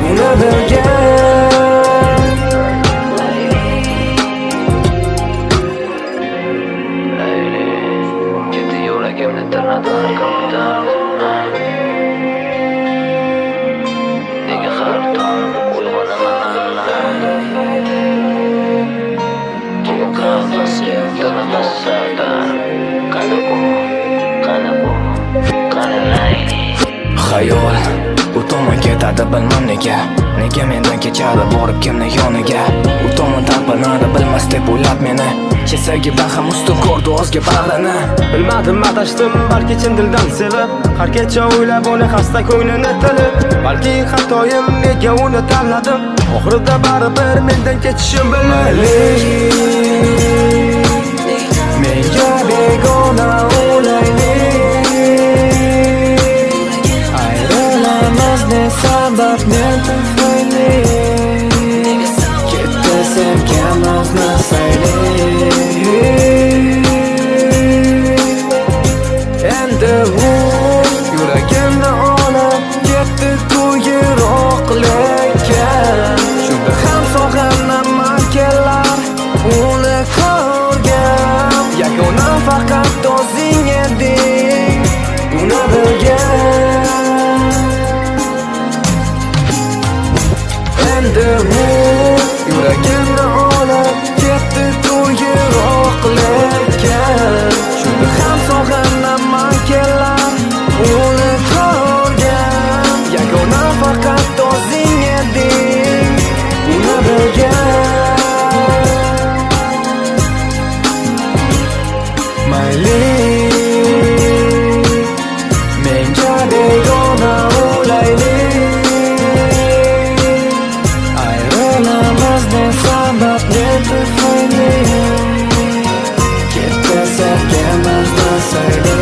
Speaker 5: uni bilgan. Ketdi yuragimni tirnadi arqamdan. Nega har tong uyg'onaman? Kim qilmasa tanamasa qani bu, qani layli. Xayol u tomon ketadi bilmam nega. Nega mendan kechadi borib kimni yoniga? U tomon talpinadi bilmas deb o'ylab meni. Kesagidan ham ustun ko'rdi o'zga bag'rini.
Speaker 6: Bilmadim adashdim, balki chin dildan sevib, har kecha o'ylab uni xasta ko'nglini tilib. Balki xatoyim, nega uni tanladim? Oxirida baribir mendan kechishim bilmayli.
Speaker 5: Menga begona o'layli, ayrilamiz ne sabab men tufayli. Ketdi sevgimizni sayli, endi u yuragimni olib ketdi ku yiroqlarga. Shunda ham sog'inaman kelar uni ko'rgan. Yagona faqat o'zing eding uni bilgan. Endi u yuragimni olib ketdi ku yiroqlarga. Shunda ham sog'inaman kelar uni ko'rgan. Yagona faqat o'zing eding uni bilgan. Mayli menga begona o'layli, ayrilamiz ne sabab men tufayli. Ketdi sevgimizni sayli.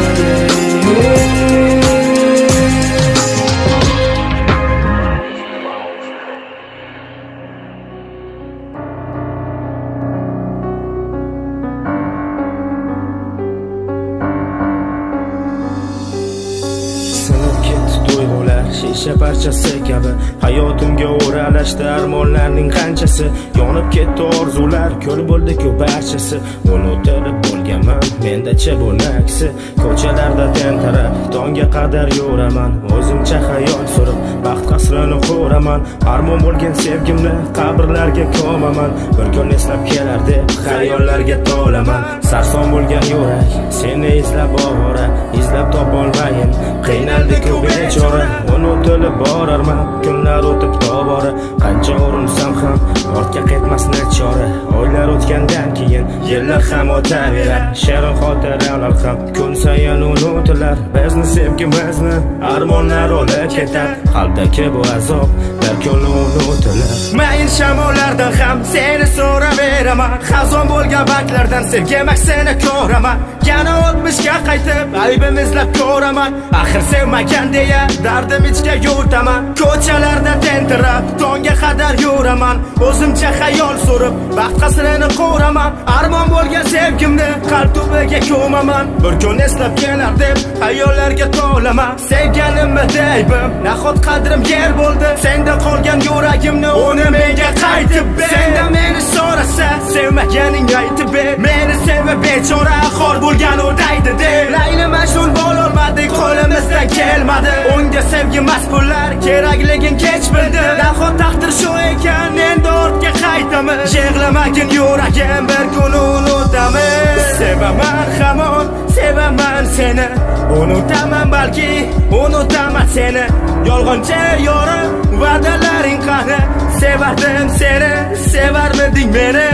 Speaker 6: Sinib ketdi tuyg'ular shisha parchasi kabi. Hayotimga o'ralashdi armonlarning qanchasi. Yonib ketdi orzular, ko'l bo'ldi-ku barchasi. Unutilib bo'lganman, mendacha bo'lmaksi. Ko'chalarda tentirab, tongga qadar yuraman. O'zimcha xayol surib, baxt qasrini quraman. Armon bo'lgan sevgimni qabrlarga ko'maman. Bir kun eslab kelar deb xayollarga tolaman. Sarson bo'lgan yurak seni izlab ovora, izlab topolmayin. Qiynaldi-ku bechora, unutilib borarman. Kunlar o'tib tobora, qancha urinsam ham ortga qaytmas nachora. Oylar o'tgandan keyin yillar ham o'taverar. Shirin xotiralar ham kun sayin unutilar. Bizni sevgimizni armonlar olib ketar. Qalbdagi bu azob bir kun unutilar. Mayin shamollardan ham seni so'raveraman. Xazon bo'lgan vaqtlardan sevgim aksini ko'raman. Yana o'tmishga qaytib aybim izlab ko'raman. Axir sevmagan deya dardim ichga yutaman. Ko'chalarda tentirab tongga qadar yuraman. O'zimcha xayol surib baxt qasrini quraman. Armon bo'lgan sevgimni qalb tubiga ko'maman. Bir kun eslab kelar deb xayollarga tolaman. Sevganimmi deybim, nahot qadrim yer bo'ldi. Senda qolgan yuragimni uni menga aytib ber. Senda meni so'rasa sevmaganing aytib ber. Meni sevib bechora xor bo'lgan o'daydi de. Layli Majnun bo'lolmadik, qo'limizdan kelmadi. Unga sevgi emas pullar kerakligin kech bildi. Nahot taqdir shu ekan, endi ortga qaytamiz. Yig'lamagin yuragim, bir kun unutamiz. Sevaman hamon, sevaman seni. Unutaman balki, unutaman seni. Yolg'onchi yorim, va'dalaring qani? Sevardim seni, sevarmiding meni?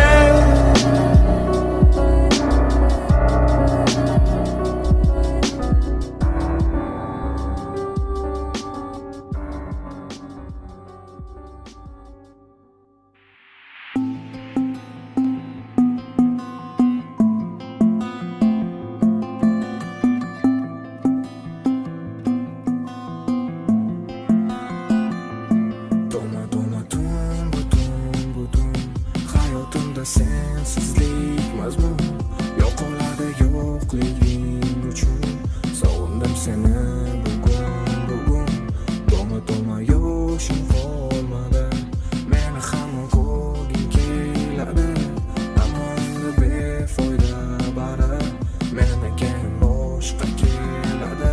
Speaker 5: Sensizlik mazmun yo'qoladi yo'qliging uchun sog'indim seni bugun to'ma yoshim qolmadi meni hamon ko'rging keladi ammo endi befoyda bari mendan boshqa keladi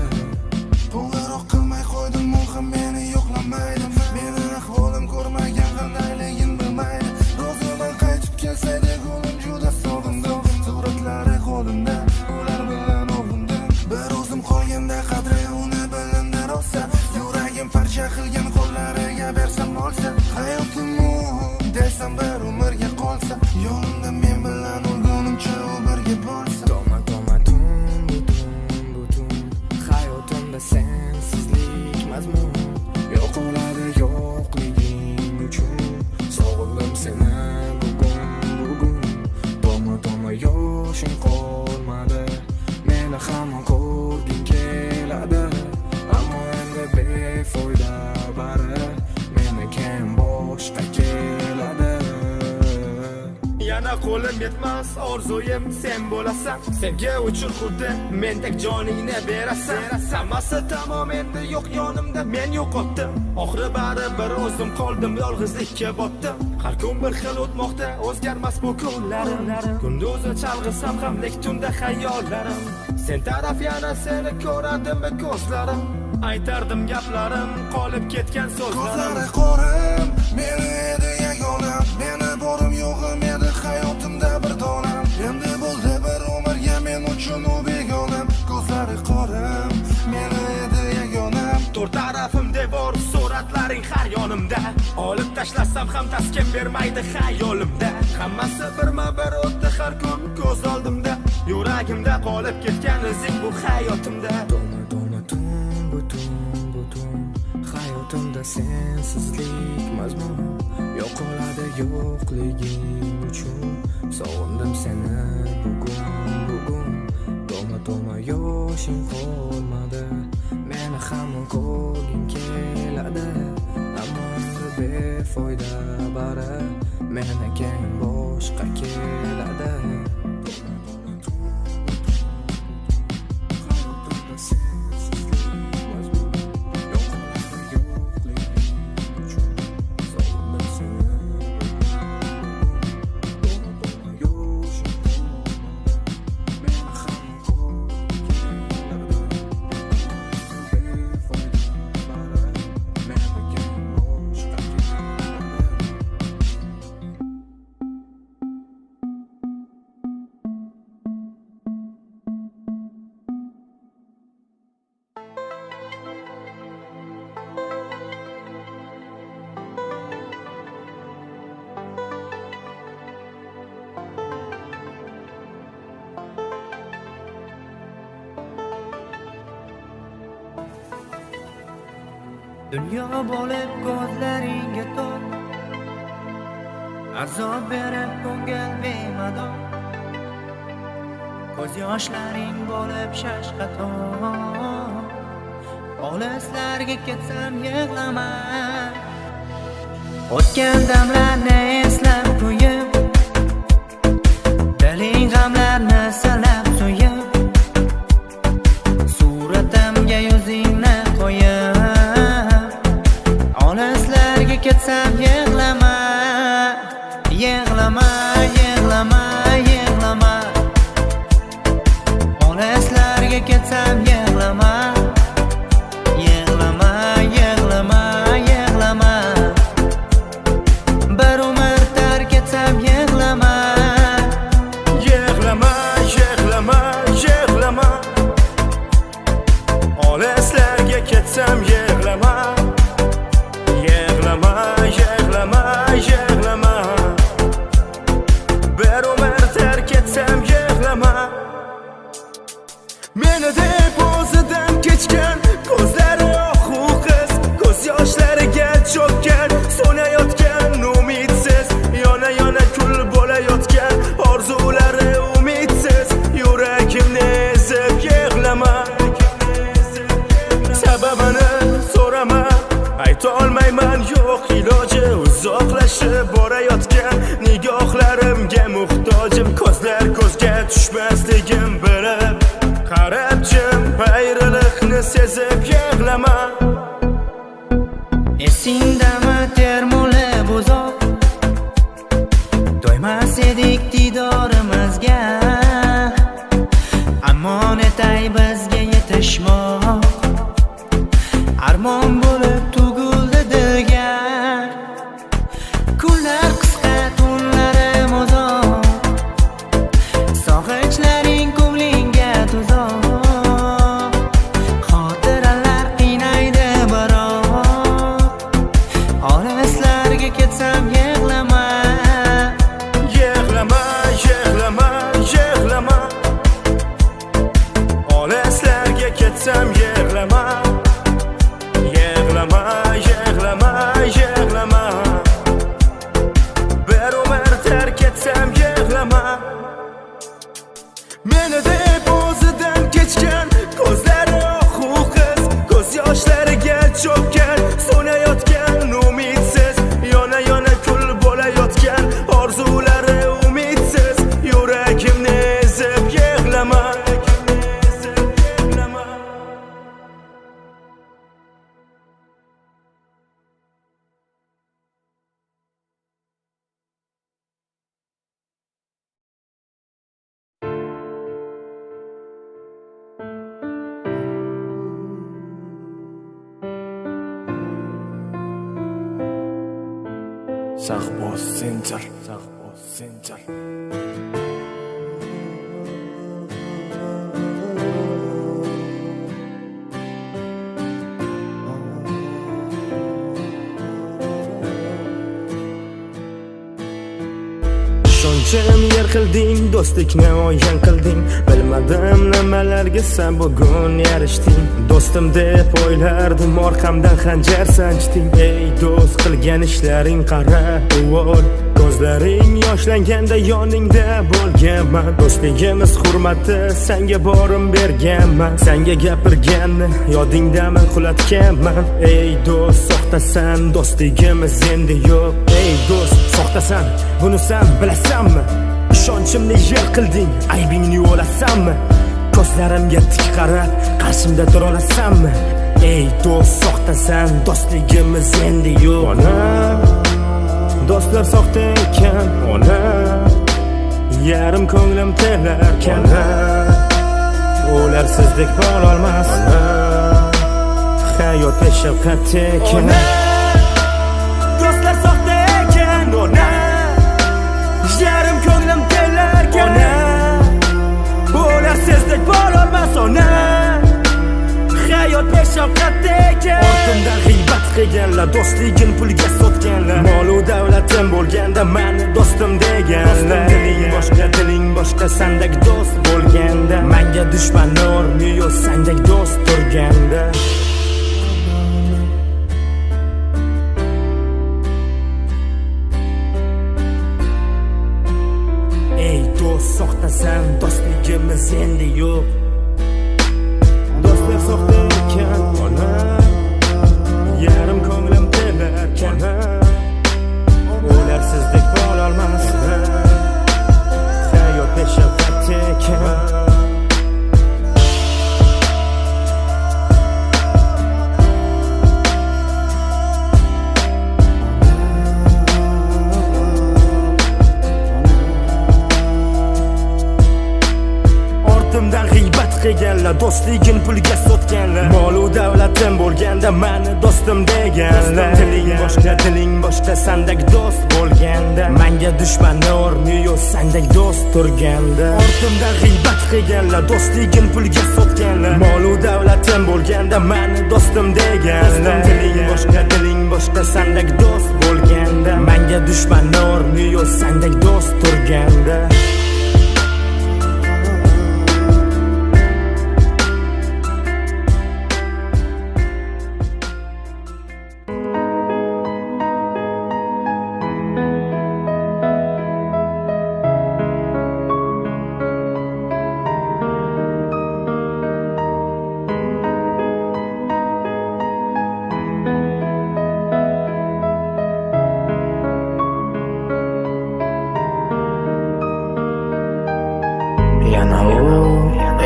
Speaker 5: qo'ng'iroq qilmay qo'ydim u ham meni yo'qlamaydi meni ahvolim ko'rmagan qandayligin bilmaydi ro'ziman qaytib kelsaydi ko'nglim juda sog'indim suratlari qo'limda ular bilan o'g'indim bir o'zim qolganda qadri uni bilimda rosa yuragim parcha qilgan qo'llariga bersam olsa hayotim desam bir umrga qolsa yonimda men bilan o'lgunimcha u birga bo'lsa toma butun hayotimda sensizlik mazmun yo'qoladi yo'qliging uchun sog'indim seni bugun to'ma yoshing qolmadi meni hamon ko'rging keladi ammo endi befoyda bari meni kim boshqa keladi yana qo'lim yetmas orzuyim sen bo'lasan sevgi uchun xuddi mendek joningni berasan hammasi tamom endi yo'q yonimda men yo'qotdim oxiri bari bir o'zim qoldim yolg'izlikka botdim har kun bir xil o'tmoqda o'zgarmas bu kunlarim kunduzi chalg'isam ham lek tunda xayollarim sen taraf yana seni ko'radimmi ko'zlarim aytardim gaplarim qolib ketgan so'zlarim ko'zlari qo'rim meni edi yagonam meni borim yo'g'im edi hayotimda bir donam endi bo'ldi bir umrga men uchun u begonam ko'zlari qo'rim meni edi yagonam to'rt tarafim devor suratlaring har yonimda olib tashlasam ham taskin bermaydi xayolimda hammasi birma bir o'tdi har kun ko'z oldimda yuragimda qolib ketgan izing bu hayotimda butun hayotimda sensizlik mazmun yo'qoladi yo'qliging uchun sog'indim seni bugun to'ma yoshing qolmadi meni hamon ko'rging keladi ammo endi befoyda bari meni kim boshqa keladi
Speaker 11: Dunyo bo'lib ko'zlaringga to'q azob berib ko'ngil bemador ko'z yoshlaring bo'lib shashqator olislarga ketsam yig'lama o'tgan damlarni eslab qo'yib diling g'amlarni silab so'yib suratimga yuzingni qo'yib olislarga ketsam yig'lama
Speaker 3: Meni deb o'zidan kechgan ko'zlari oqu qiz, ko'z yoshlariga cho'kkan, so'nayotgan umidsiz, yona yona kul bo'layotgan orzulari umidsiz, yuragimni ezib yig'lama.
Speaker 6: Sahboz Center. Ishonchim yer qilding, do'stlikni o'yin qilding. Bilmadim nimalarga sen bugun erishding. Do'stim deb o'ylardim, orqamdan xanjar sanchding. Ey do'st, qilgan ishlaring qara, o'l. Ko'zlaring yoshlanganda yoningda bo'lganman. Do'stligimiz hurmati senga borim berganman. Senga gapirganni yodingdami qulatganman. Ey do'st, soxtasan, do'stligimiz endi yo'q. Ey do'st, soxtasan, buni sen bilasanmi? Ishonchimni yer qilding, aybingni yo'lasanmi? Ko'zlarimga tik qarab, qarshimda tura olasanmi? Ey do'st, soxtasan, do'stligimiz endi yo'q. Ona, do'stlar soxta ekan, ona, yarim ko'nglim telarkan, ularsizdek bo'lolmas, ona, hayot shafqat ekan. Do'stlar soxta ekan, ona, yarim ko'nglim telarkan, ularsizdek bo'lolmas, ona, hayot shafqat ekan. Ortimdan g'iybat qilganlar, do'stligin pulga sotganlar. Mol-u davlatim bo'lganda meni do'stim deganlar. Diling boshqa, diling boshqa, sendek do'st bo'lganda. Menga dushmanni o'rniyo sendek do'st turganda. Ey do'st, soxtasan, do'stligimiz endi yo'q. Do'stlar soxta ekan, ona, yarim ko'nglim telarkan, ularsizdek bo'lolmas, hayot shafqat ekan. Ortimdan g'iybat qilganlar, do'stligin pulga sotganlar. Mol-u davlatim bo'lganda meni do'stim deganlar. Diling boshqa, diling boshqa, sendek do'st bo'lganda. Menga dushmanni o'rniyo sendek do'st turganda. Ortimdan g'iybat qilganlar, do'stligin pulga sotganlar. Mol-u davlatim bo'lganda meni do'stim deganlar. Diling boshqa, diling boshqa, sendek do'st bo'lganda. Menga dushmanni o'rniyo sendek do'st turganda.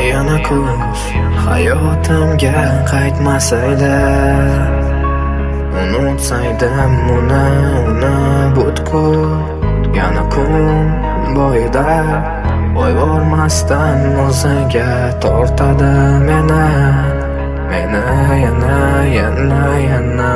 Speaker 5: Yana ko'z hayotimga qaytmasaydi, unutsaydim uni butkul. Yana kun bo'yida o'yvormasdan o'ziga tortadi meni yana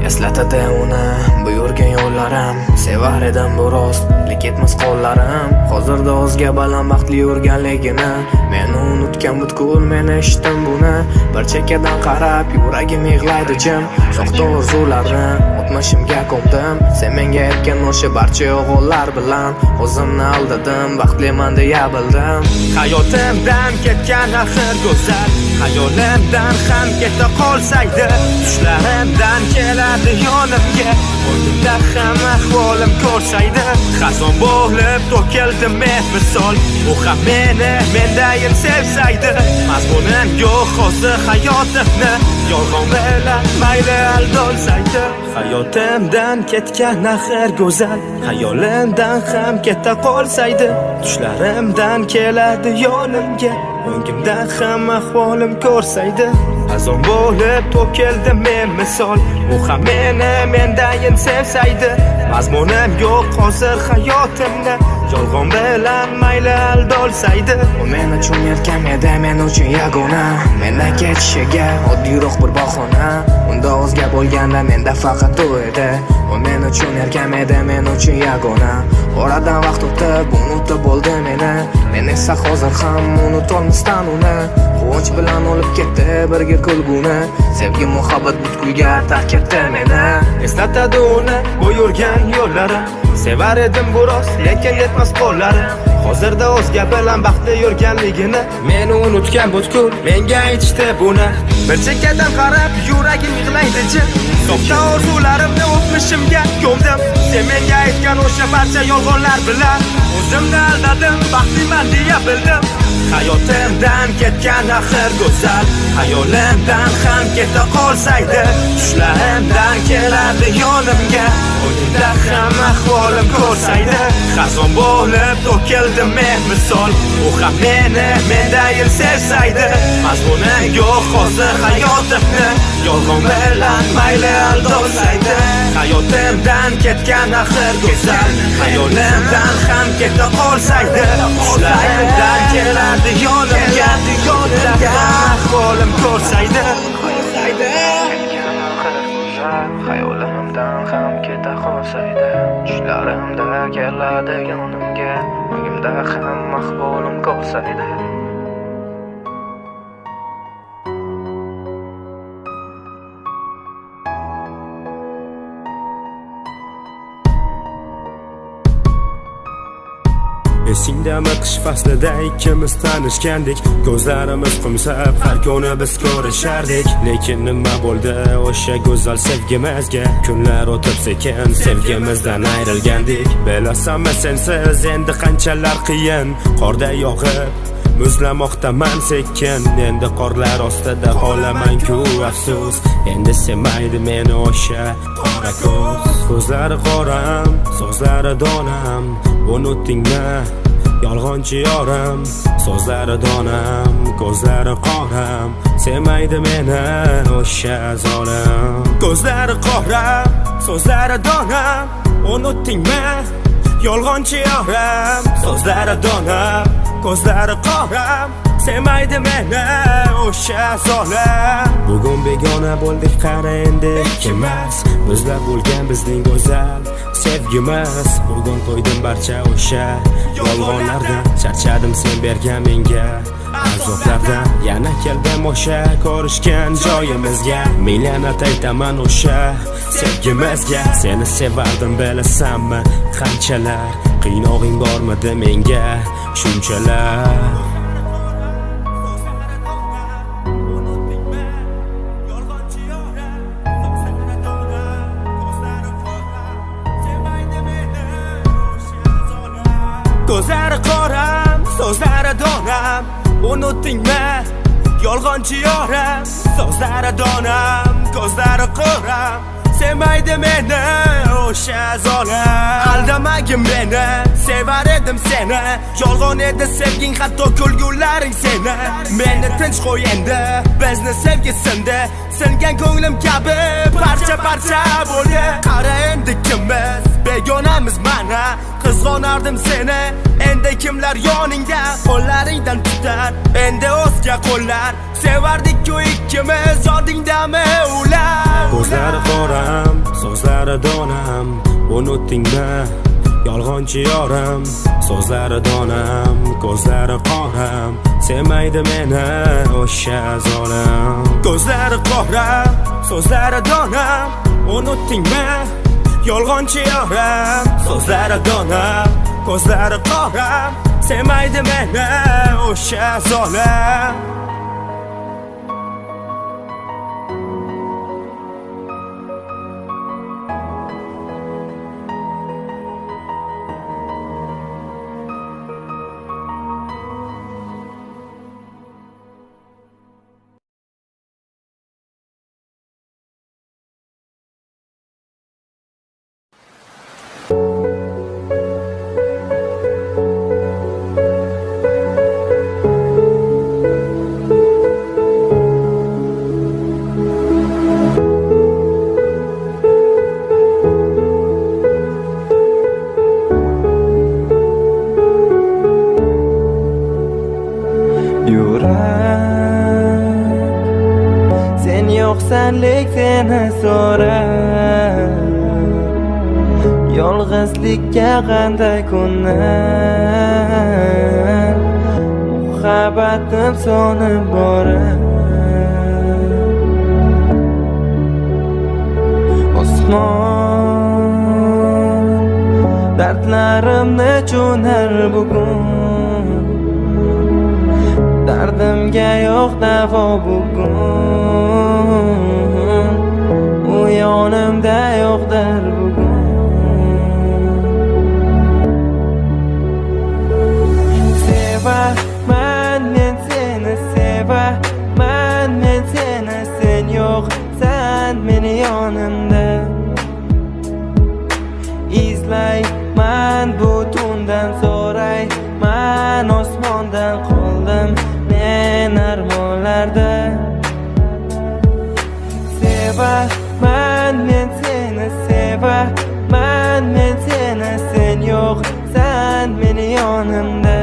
Speaker 5: eslatadi uni bu yurgan yo'llarim. Sevar edim bu rostlik etmas qo'llarim. Hozirda o'zga bilan baxtli yurganligini meni unutgan butkul. Men eshitdim buni bir chekkadan qarab, yuragim yig'laydi jim. Soxta orzularni o'tmishimga ko'mdim. Sen menga aytgan o'sha barcha o'g'illar bilan o'zimni aldadim, baxtliman deya bildim. Hayotimdan ketgan axir go'zal, hayolimdan ham keta qolsaydi, tushlarimdan keladi yonimga
Speaker 4: O'yinda ham ahvolim ko'rsaydi xazon bo'lib to'kildi men misol u ham meni mendayin sevsaydi mazmunim yo'q hozir hayotimni yolg'on bilan mayli aldolsaydi hayotimdan ketgan axir go'zal xayolimdan ham keta qolsaydi tushlarimdan keladi yonimga o'ngimdan ham ahvolim ko'rsaydi xazon bo'lib to'kildi men misol u ham meni mendayin sevsaydi mazmunim yo'q hozir hayotimda yolg'on bilan mayli aldolsaydi
Speaker 5: u men uchun erkam edi men uchun yagona mendan ketishiga oddiyroq bir bahona unda o'zga bo'lganda menda faqat u edi u men uchun erkam edi men uchun yagona oradan vaqt o'tib unutib bo'ldi men esa hozir ham unutolmasdan uni quvonch bilan olib ketdi birga kulguni sevgi muhabbat butkulga tark etdi meni
Speaker 4: eslatadi uni bu yurgan yo'llari sevar edim biroz lekin yetmas qo'llari hozirda o'zga bilan baxtli yurganligini meni unutgan butkul menga aytishdi buni bir chekkadan qarab yuragim yig'laydi jim soxta orzularimni o'tmishimga ko'mdim sen menga aytgan o'sha barcha yolg'onlar bilan o'zimni aldadim baxtliman deya bildim hayotimdan ketgan axir go'zal hayolimdan ham keta qolsaydi tushlarimdan keladi yonimga o'yinda ham ahvolim ko'rsaydi xazon bo'lib to'kildi men misol u ham meni mendayin sevsaydi mazmunim yo'q hozir hayotimni yolg'on bilan mayli aldolsaydi hayotimdan ketgan axir go'zal hayolimdan ham keta qolsaydi tushlarimdan keladi yonimga ahvolim ko'rsaydi
Speaker 5: hayolimdan ham keta qolsaydi tushlarimda keladi yonimga o'yimda ham ahvolim ko'rsaydi
Speaker 6: Esingdami qish faslida ikkimiz tanishgandik ko'zlarimiz qumsab har kuni biz ko'rishardik lekin nima bo'ldi o'sha go'zal sevgimizga kunlar o'tib sekin sevgimizdan ayrilgandik bilasanmi sensiz endi qanchalar qiyin qorda yog'ib muzlamoqdaman sekin endi qorlar ostida qolaman-ku afsus endi sevmaydi meni o'sha qora ko'zlari qoram so'zlari donam unutdingmi yolg'onchi yorim so'zlari donam ko'zlari qoram sevmaydi meni o'sha zolim ko'zlari qoram so'zlari donam unutdingmi yolg'onchi yorim so'zlari donam ko'zlari qoram sevmaydi meni o'sha zolim bugun begona bo'ldik qara endi ikimiz bizlar bo'lgan bizning go'zal sevgimiz bugun to'ydim barcha o'sha yolg'onlardan charchadim sen bergan menga azoblardan yana keldim o'sha ko'rishgan joyimizga milionat aytaman o'sha sevgimizga seni sevardim bilasanmi qanchalar qiynog'ing bormidi menga shunchalar ko'zlari qoram so'zlari donam unutdingmi yolg'onchi yorim so'zlari donam ko'zlari qoram sevmaydi meni o'sha zolim aldamagin meni sevar edim seni yolg'on edi sevging hatto kulgularing seni meni tinch qo'y endi bizni sevgi sindi singan ko'nglim kabi parcha parcha bo'ldi qara endi ikimiz begonamiz mana qizg'onardim seni endi kimlar yoningda qo'llaringdan tutar endi o'zga qo'llar sevardik-ku ikkimiz yodingdami ular ko'zlari qoram so'zlari donam unutdingmi yolg'onchi yorim so'zlari donam ko'zlari qoram sevmaydi meni o'sha zolim ko'zlari qoram so'zlari donam unutdingmi yolg'onchi yorim so'zlari donam ko'zlari qoram sevmaydi meni o'sha zolim
Speaker 12: seni so'rar yolg'izlikka qanday ko'nar muhabbatim so'nib borar osmon dardlarimni cho'nar bugun dardimga yo'q davo bugun u yonimda yo'qdir bugun sevaman men seni sevaman men seni sen yo'qsan meni yonimda izlayman butundan so'rayman osmondan qoldim men armonlarda sevaman men seni sevaman men seni sen yo'qsan meni yonimda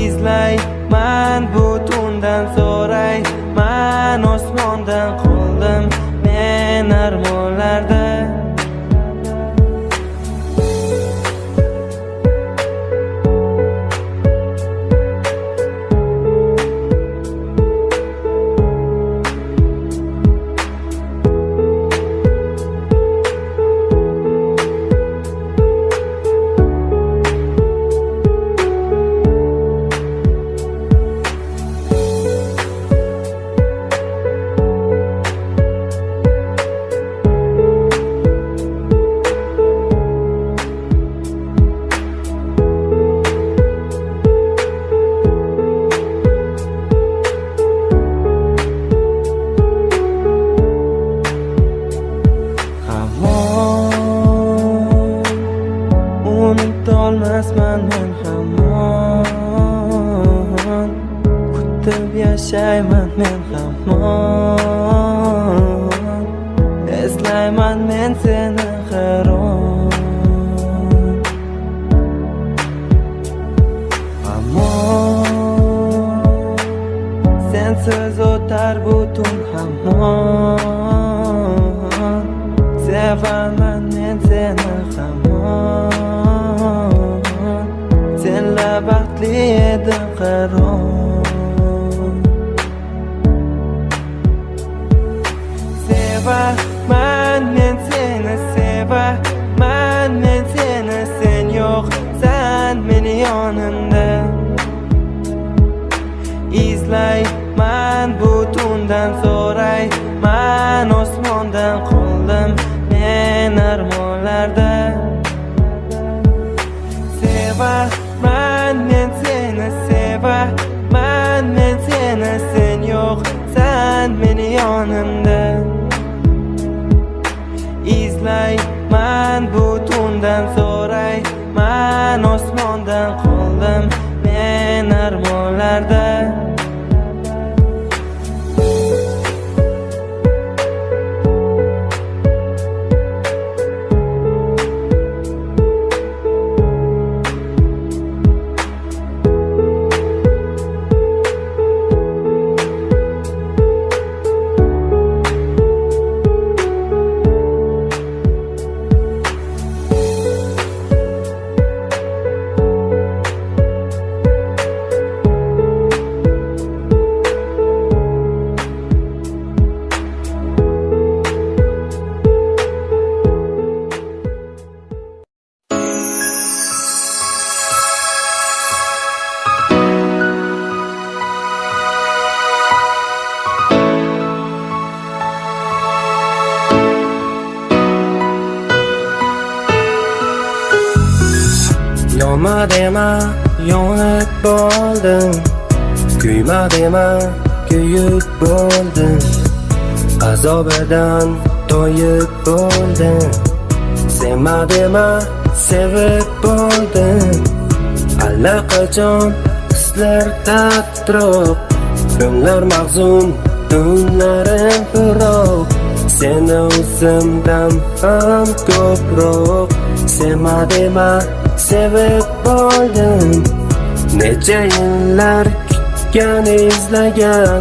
Speaker 12: izlayman butundan so'rayman osmondan qoldim men armonlarda unutolmasman men hamon kutib yashayman men hamon eslayman men seni har on hamon sensiz o'tar butun hamon sevaman men seni hamon senla baxtli edim qaron sevaman men seni sevaman men seni sen yo'qsan meni yonimda izlayman butundan so'rayman osmondan qoldim men armonlarda sevaman men seni sevaman men seni sen yo'qsan meni yonimda izlayman butundan so'rayman osmondan qoldim men armonlarda yonma dema yonib bo'ldim kuyma dema kuyib bo'ldim azobidan to'yib bo'ldim sevma dema sevib bo'ldim allaqachon hislar tatroq ko'nglar mahzun tunlarim firoq seni o'zimdan ham ko'proq sevma dema sevib bo'ldim necha yillar kutgan izlagan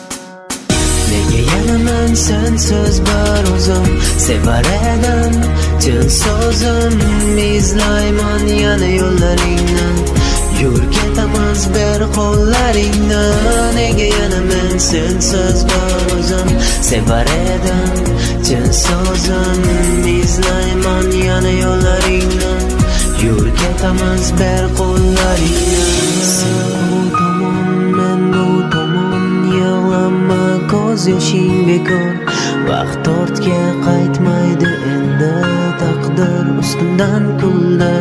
Speaker 13: sensiz bir o'zim sevar edim chin so'zim izlayman yana yo'llaringni yur ketamiz bir qo'llaringni nega yana men sensiz bir o'zim sevar edim chin so'zim izlayman yana yo'llaringni yur ketamiz bir qo'llaringni sen u tomon men bu tomon yig'lama ko'z yoshing bekor vaqt ortga qaytmaydi endi taqdir ustimdan kuldi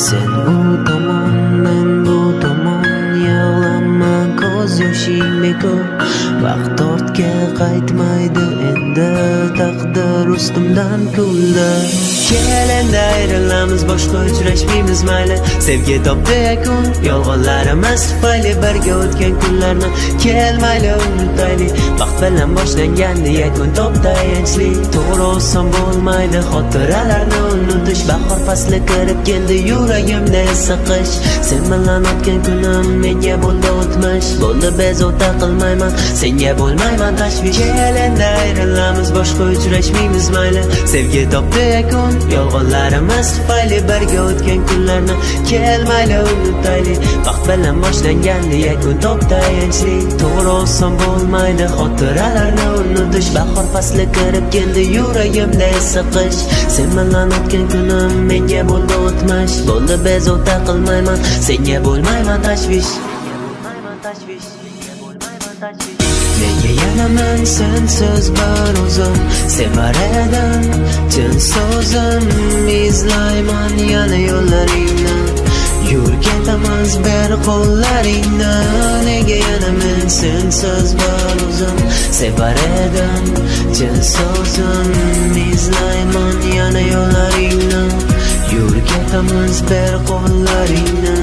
Speaker 13: sen u tomon men bu tomon yig'lama ko'z yoshing bekor vaqt ortga qaytmaydi endi taqdir ustimdan kuldi kel endi ayrilamiz boshqa uchrashmaymiz mayli sevgi topdi yakun yolg'onlarimiz tufayli birga o'tgan kunlarni kel mayli unutaylik vaqt bilan boshlangandi yakun topdi ayanchli to'g'ri oson bo'lmaydi xotiralarni unutish bahor fasli kirib keldi yuragimda siqish sen bilan o'tgan kunim menga bo'ldi o'tmish bo'ldi bezovta qilmayman senga bo'lmayman tashvish kel endi ayrilamiz boshqa uchrashmaymiz mayli sevgi topdi yakun yolg'onlarimiz tufayli birga o'tgan kunlarni kel mayli unutaylik vaqt bilan boshlangandi yakun topdi ayanchli to'g'ri oson bo'lmaydi xotiralarni unutish bahor fasli kirib keldi yuragimda siqish sen bilan o'tgan kunim menga bo'ldi o'tmish bo'ldi bezovta qilmayman senga bo'lmayman tashvish nega yana men sensiz bir o'zim sevar edim chin so'zim izlayman yana yo'llaringni yur ketamiz bir qo'llaringni nega yana men sensiz bir o'zim sevar edim chin so'zim izlayman yana yo'llaringni yur ketamiz bir qo'llaringni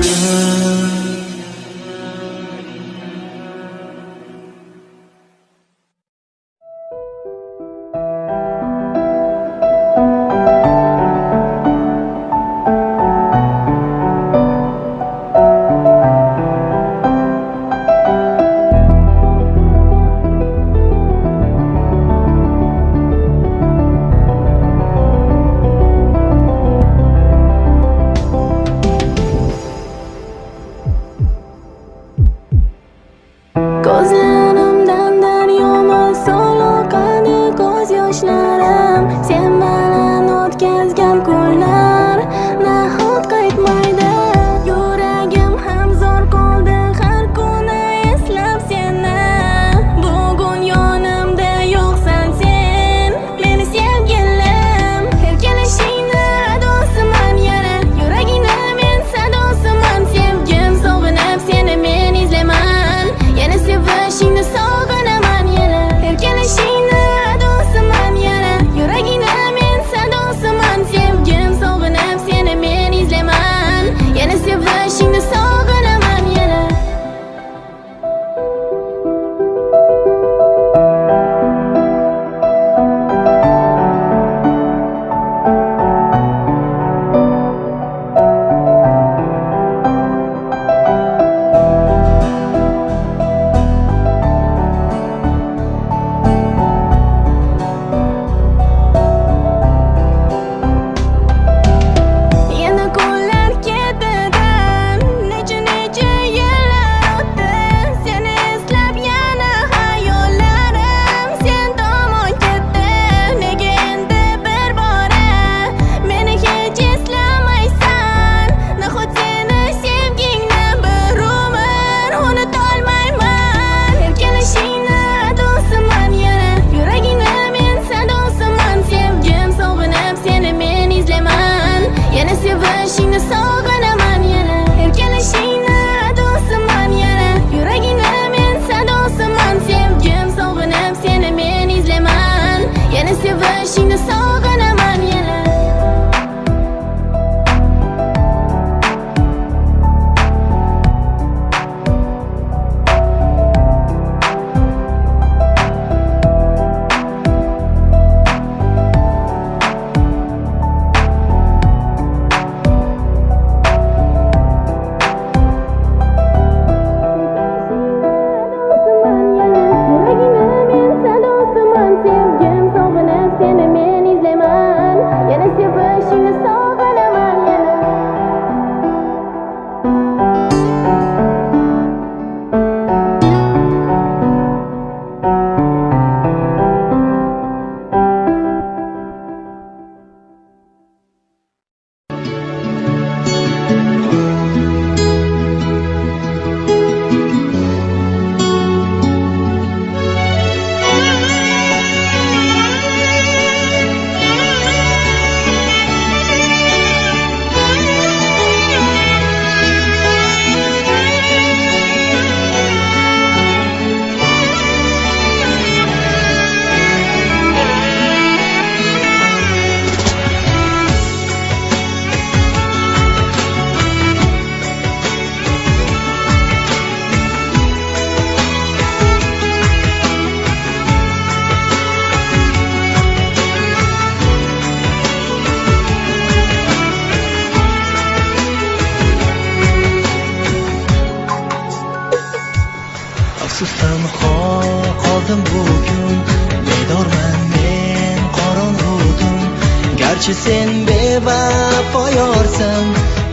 Speaker 13: Garchi sen bevafo yorsan,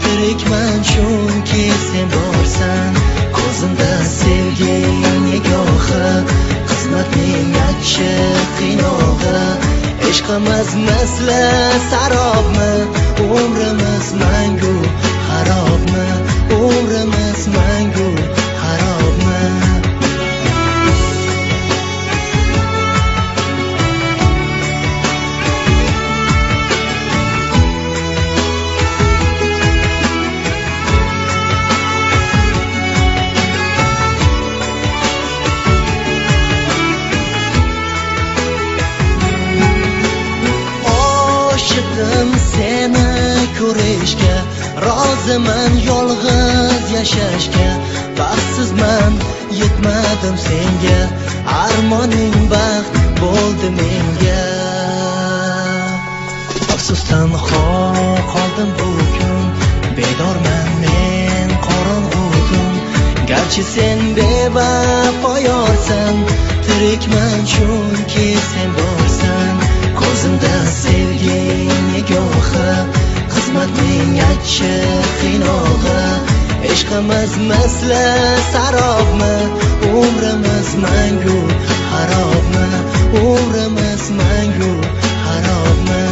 Speaker 13: tirikman chunki sen borsan. Ko'zimda sevgi nigohi, qismatning achchiq qiynog'i. Ishqimiz misli sarobmi, umrimiz mangu harobmi, umrimiz mangu harobmi. Seni ko'rishga, roziman yolg'iz yashashga. Baxtsizman, yetmadim senga, armoning baxt bo'ldi menga. Afsusdan qoldim bu kun, bedorman men qorong'udim. Garchi sen bevafo yorsan, tirikman chunki sen borsan. Ko'zimda sevgi nigohi, qismatning achchiq qiynog'i. Ishqimiz misli sarobmi, umrimiz mangu harobmi, umrimiz mangu harobmi.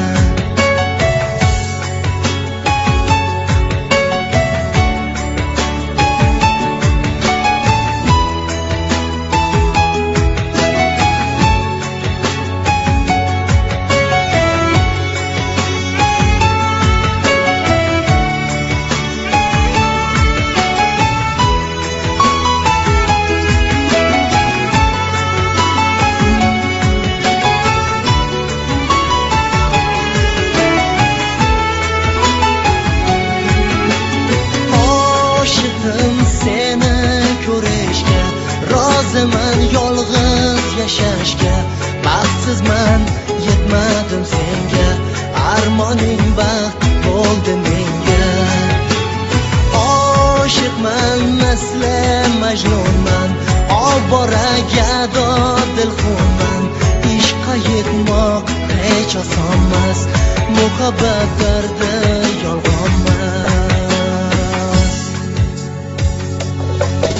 Speaker 13: Roziman yolg'iz yashashga. Baxtsizman, yetmadim senga, armoning baxt bo'ldi menga. Oshiqman misli majnunman, obora gado dilxunman. Ishqqa yetmoq hech osonmas, muhabbat dardi yolg'onmas.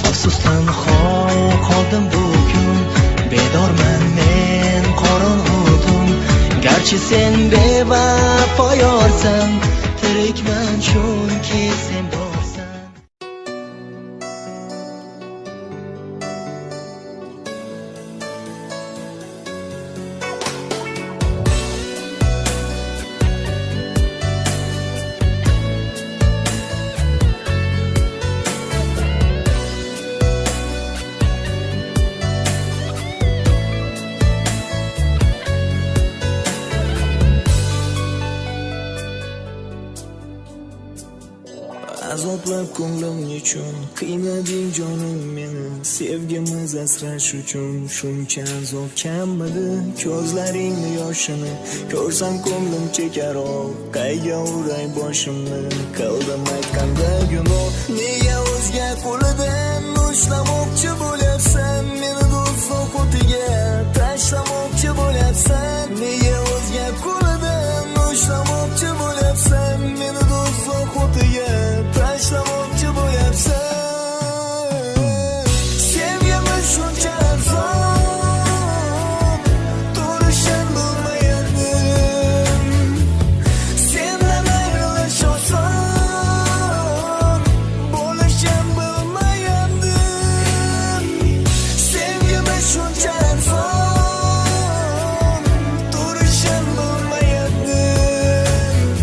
Speaker 13: Afsusdan qoldim bu kun, bedorman men qorong'udim. Garchi sen bevafo yorsan, tirikman chunki sen borsan.
Speaker 14: Azoblab ko'nglim uchun qiynading jonim meni. Sevgimiz asrash uchun shuncha azob kammidi. Ko'zlaringni yoshini ko'rsam ko'nglim chekar ov. Qayga uray boshimni qildim aytganda gunoh. Nega o'zga qo'lidan ushlamoqchi bo'lyapsan meni do'stlik o'tiga tashlamoqchi bo'lyapsan. Nega o'zga qo'lidan ushlamoqchi bo'lyapsan meni do'stlik o'tiga tashlamoqchi bo'lyapsan. Sevgimiz shuncha arzon, to'lishim bilmagandim. Sen bilan ayrilash oson, bo'lishim bilmagandim. Sevgimiz shuncha arzon, to'lishim bilmagandim.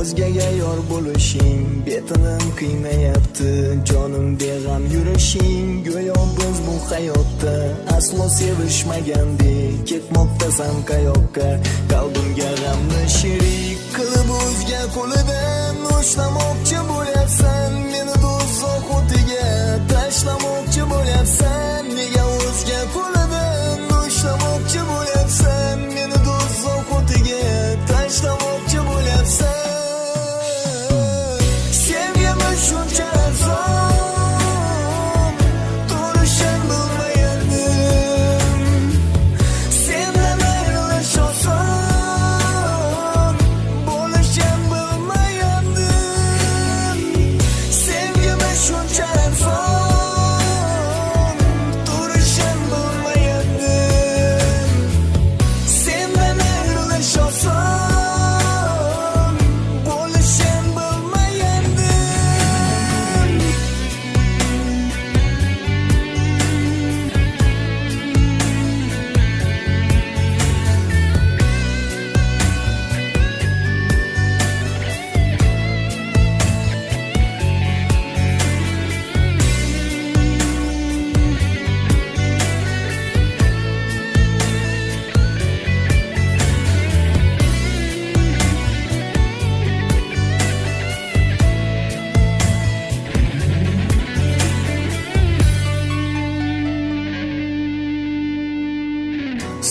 Speaker 14: o'zgaga yor bo'lishing betinim qiymayapti jonim beg'am yurishing go'yo biz bu hayotda aslo sevishmagandek ketmoqdasan qayoqqa qalbimga g'amni sherik qilib o'zga qo'lidan ushlamoqchi bo'lyapsan meni do'zax o'tiga tashlamoqchi bo'lyapsan nega o'zga qo'lidan ushlamoqchi bo'lyapsan meni do'zax o'tiga tashlamoqchi bo'lyapsan sevgimi shuncha arzon turishim bilmagandim sendan ayrilash oson bo'lishim bilmagandim sevgimi shuncha arzon turishim bilmagandim sendan ayrilash oson bo'lishim bilmagandim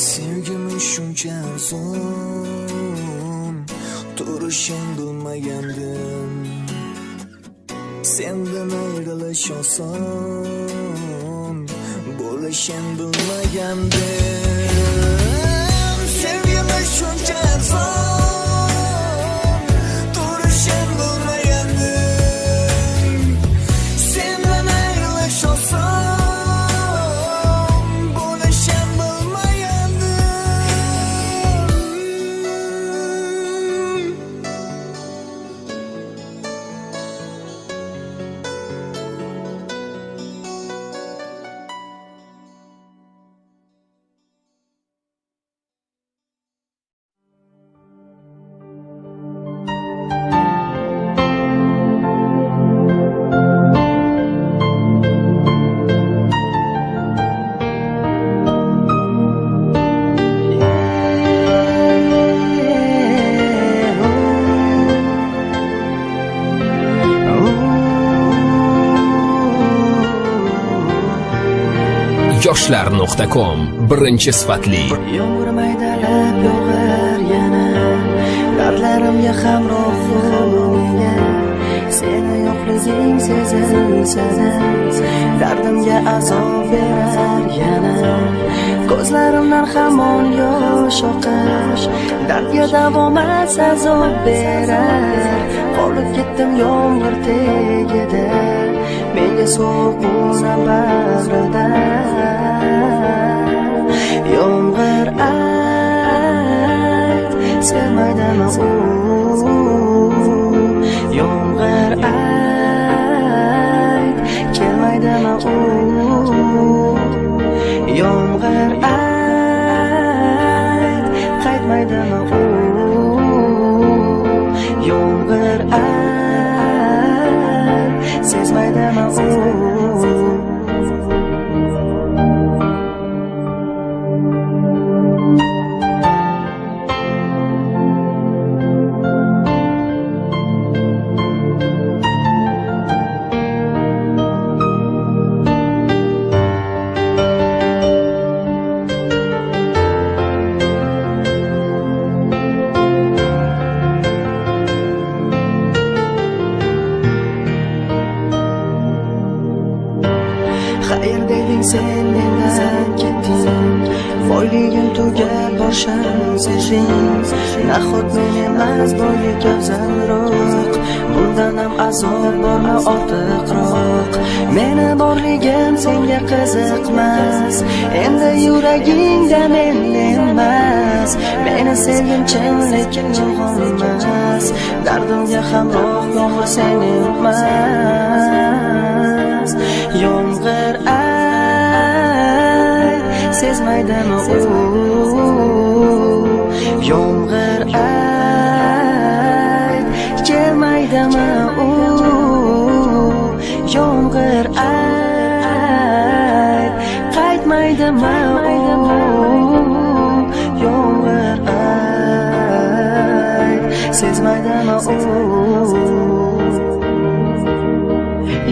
Speaker 14: sevgimi shuncha arzon turishim bilmagandim sendan ayrilish oson bo'lishim bilmagandim sevgimi shuncha arzon turishim bilmagandim sendan ayrilish oson bo'lishim bilmagandim
Speaker 2: yoshlar.com birinchi sifatli
Speaker 13: Yomg'ir maydalab yog'ar yana dardlarimga hamroh nega seni yo'qliging sezilsa-da dardimga azob berar yana ko'zlarimdan hamon yosh oqar dardga davomat azob berar qolib ketdim yomg'ir tegida menga so'quna bag'rida yomg'ir ayt sevmaydimi u yomg'ir ayt kelmaydimi u yomg'ir ayt qaytmaydimi u yomg'ir ayt sezmaydimi u Xayr deding sen mendan ketding boyligim tugar boshim sezding nahot men emas boylik afzalroq bundan ham azob bormi ortiqroq meni borligim senga qiziqmas endi yuragingda men emas meni sevgim chin lekin yolg'onmas dardimga hamroh yomg'ir sen emas yomg'ir ayt sezmaydimi u yomg'ir ayt
Speaker 11: kechmaydimi u yomg'ir ay qaytmaydimi u yomg'ir ay sezmaydimi u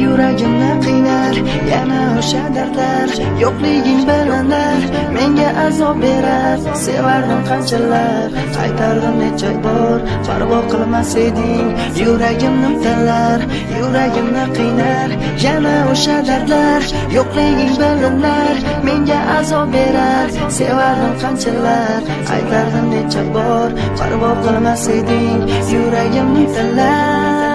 Speaker 11: yuragimni qiynar yana o'sha dardlar yo'qliging bilinar menga azob berar sevardim qanchalar qaytardim necha bor parvo qilmas eding yuragimni tanlar yuragimni qiynar yana o'sha dardlar yo'qliging bilinar menga azob berar sevardim qanchalar qaytardim necha bor parvo qilmas eding yuragimni tanlar